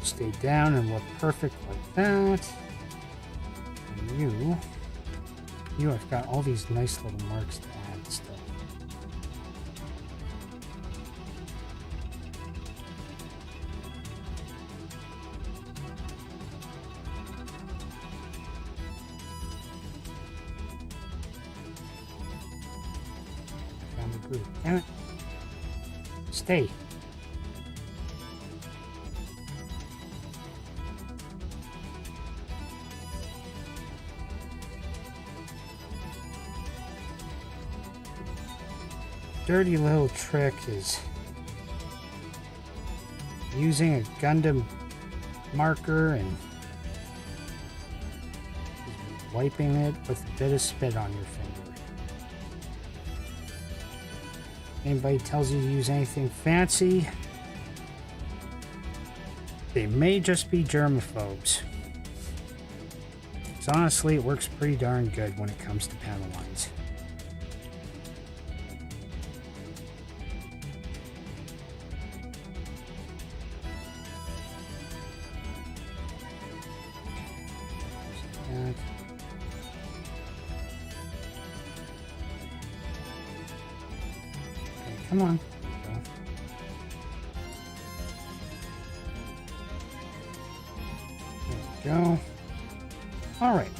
Stay down and look perfect like that. And you have got all these nice little marks to add still. Found the groove. Damn it. Stay. Dirty little trick is using a Gundam marker and wiping it with a bit of spit on your finger. Anybody tells you to use anything fancy, they may just be germaphobes. So honestly, it works pretty darn good when it comes to panel lines. that. Okay, come on. There we go. All right.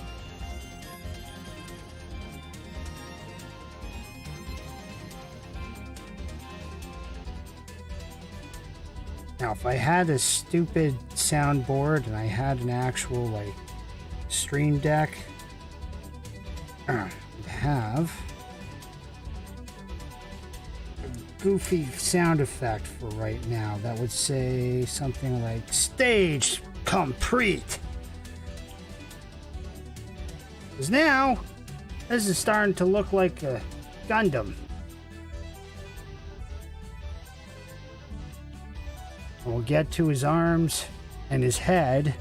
Now, if I had a stupid soundboard and I had an actual, like, stream deck, I'd have a goofy sound effect for right now that would say something like, stage complete. Because now, this is starting to look like a Gundam. We'll get to his arms and his head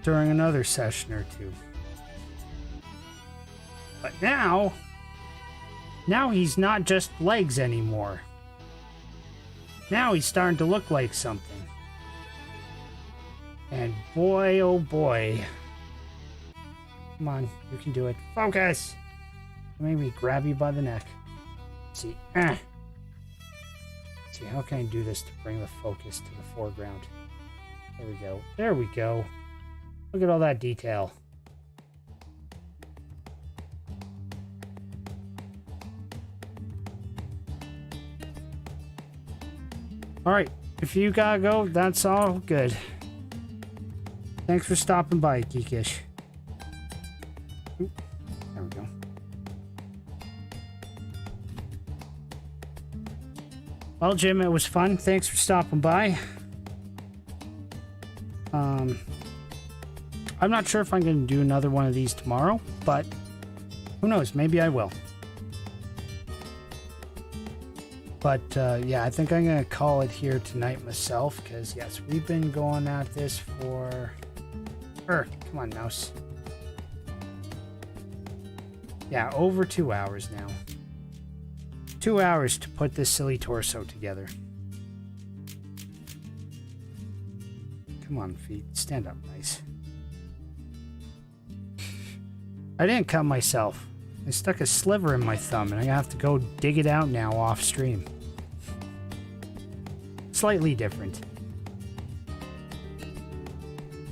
during another session or two. But now he's not just legs anymore. Now he's starting to look like something. And boy, oh boy. Come on, you can do it. Focus! Let me grab you by the neck. Let's see. See, how can I do this to bring the focus to the foreground? There we go. There we go. Look at all that detail. Alright, if you gotta go, that's all good. Thanks for stopping by, Geekish. Oop, there we go. Well, Jim, it was fun. Thanks for stopping by. I'm not sure if I'm going to do another one of these tomorrow, but who knows? Maybe I will. But, yeah, I think I'm going to call it here tonight myself, because, yes, we've been going at this for... come on, mouse. Yeah, over 2 hours now. 2 hours to put this silly torso together. Come on, feet. Stand up nice. I didn't cut myself. I stuck a sliver in my thumb, and I have to go dig it out now off stream. Slightly different.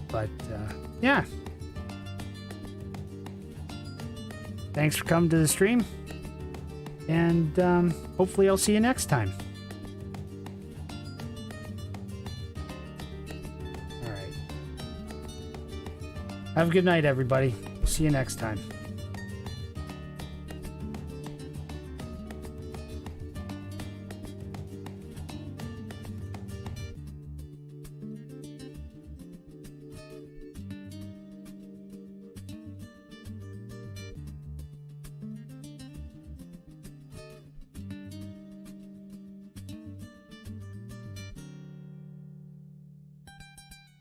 But, yeah. Thanks for coming to the stream. And hopefully I'll see you next time. All right. Have a good night, everybody. See you next time.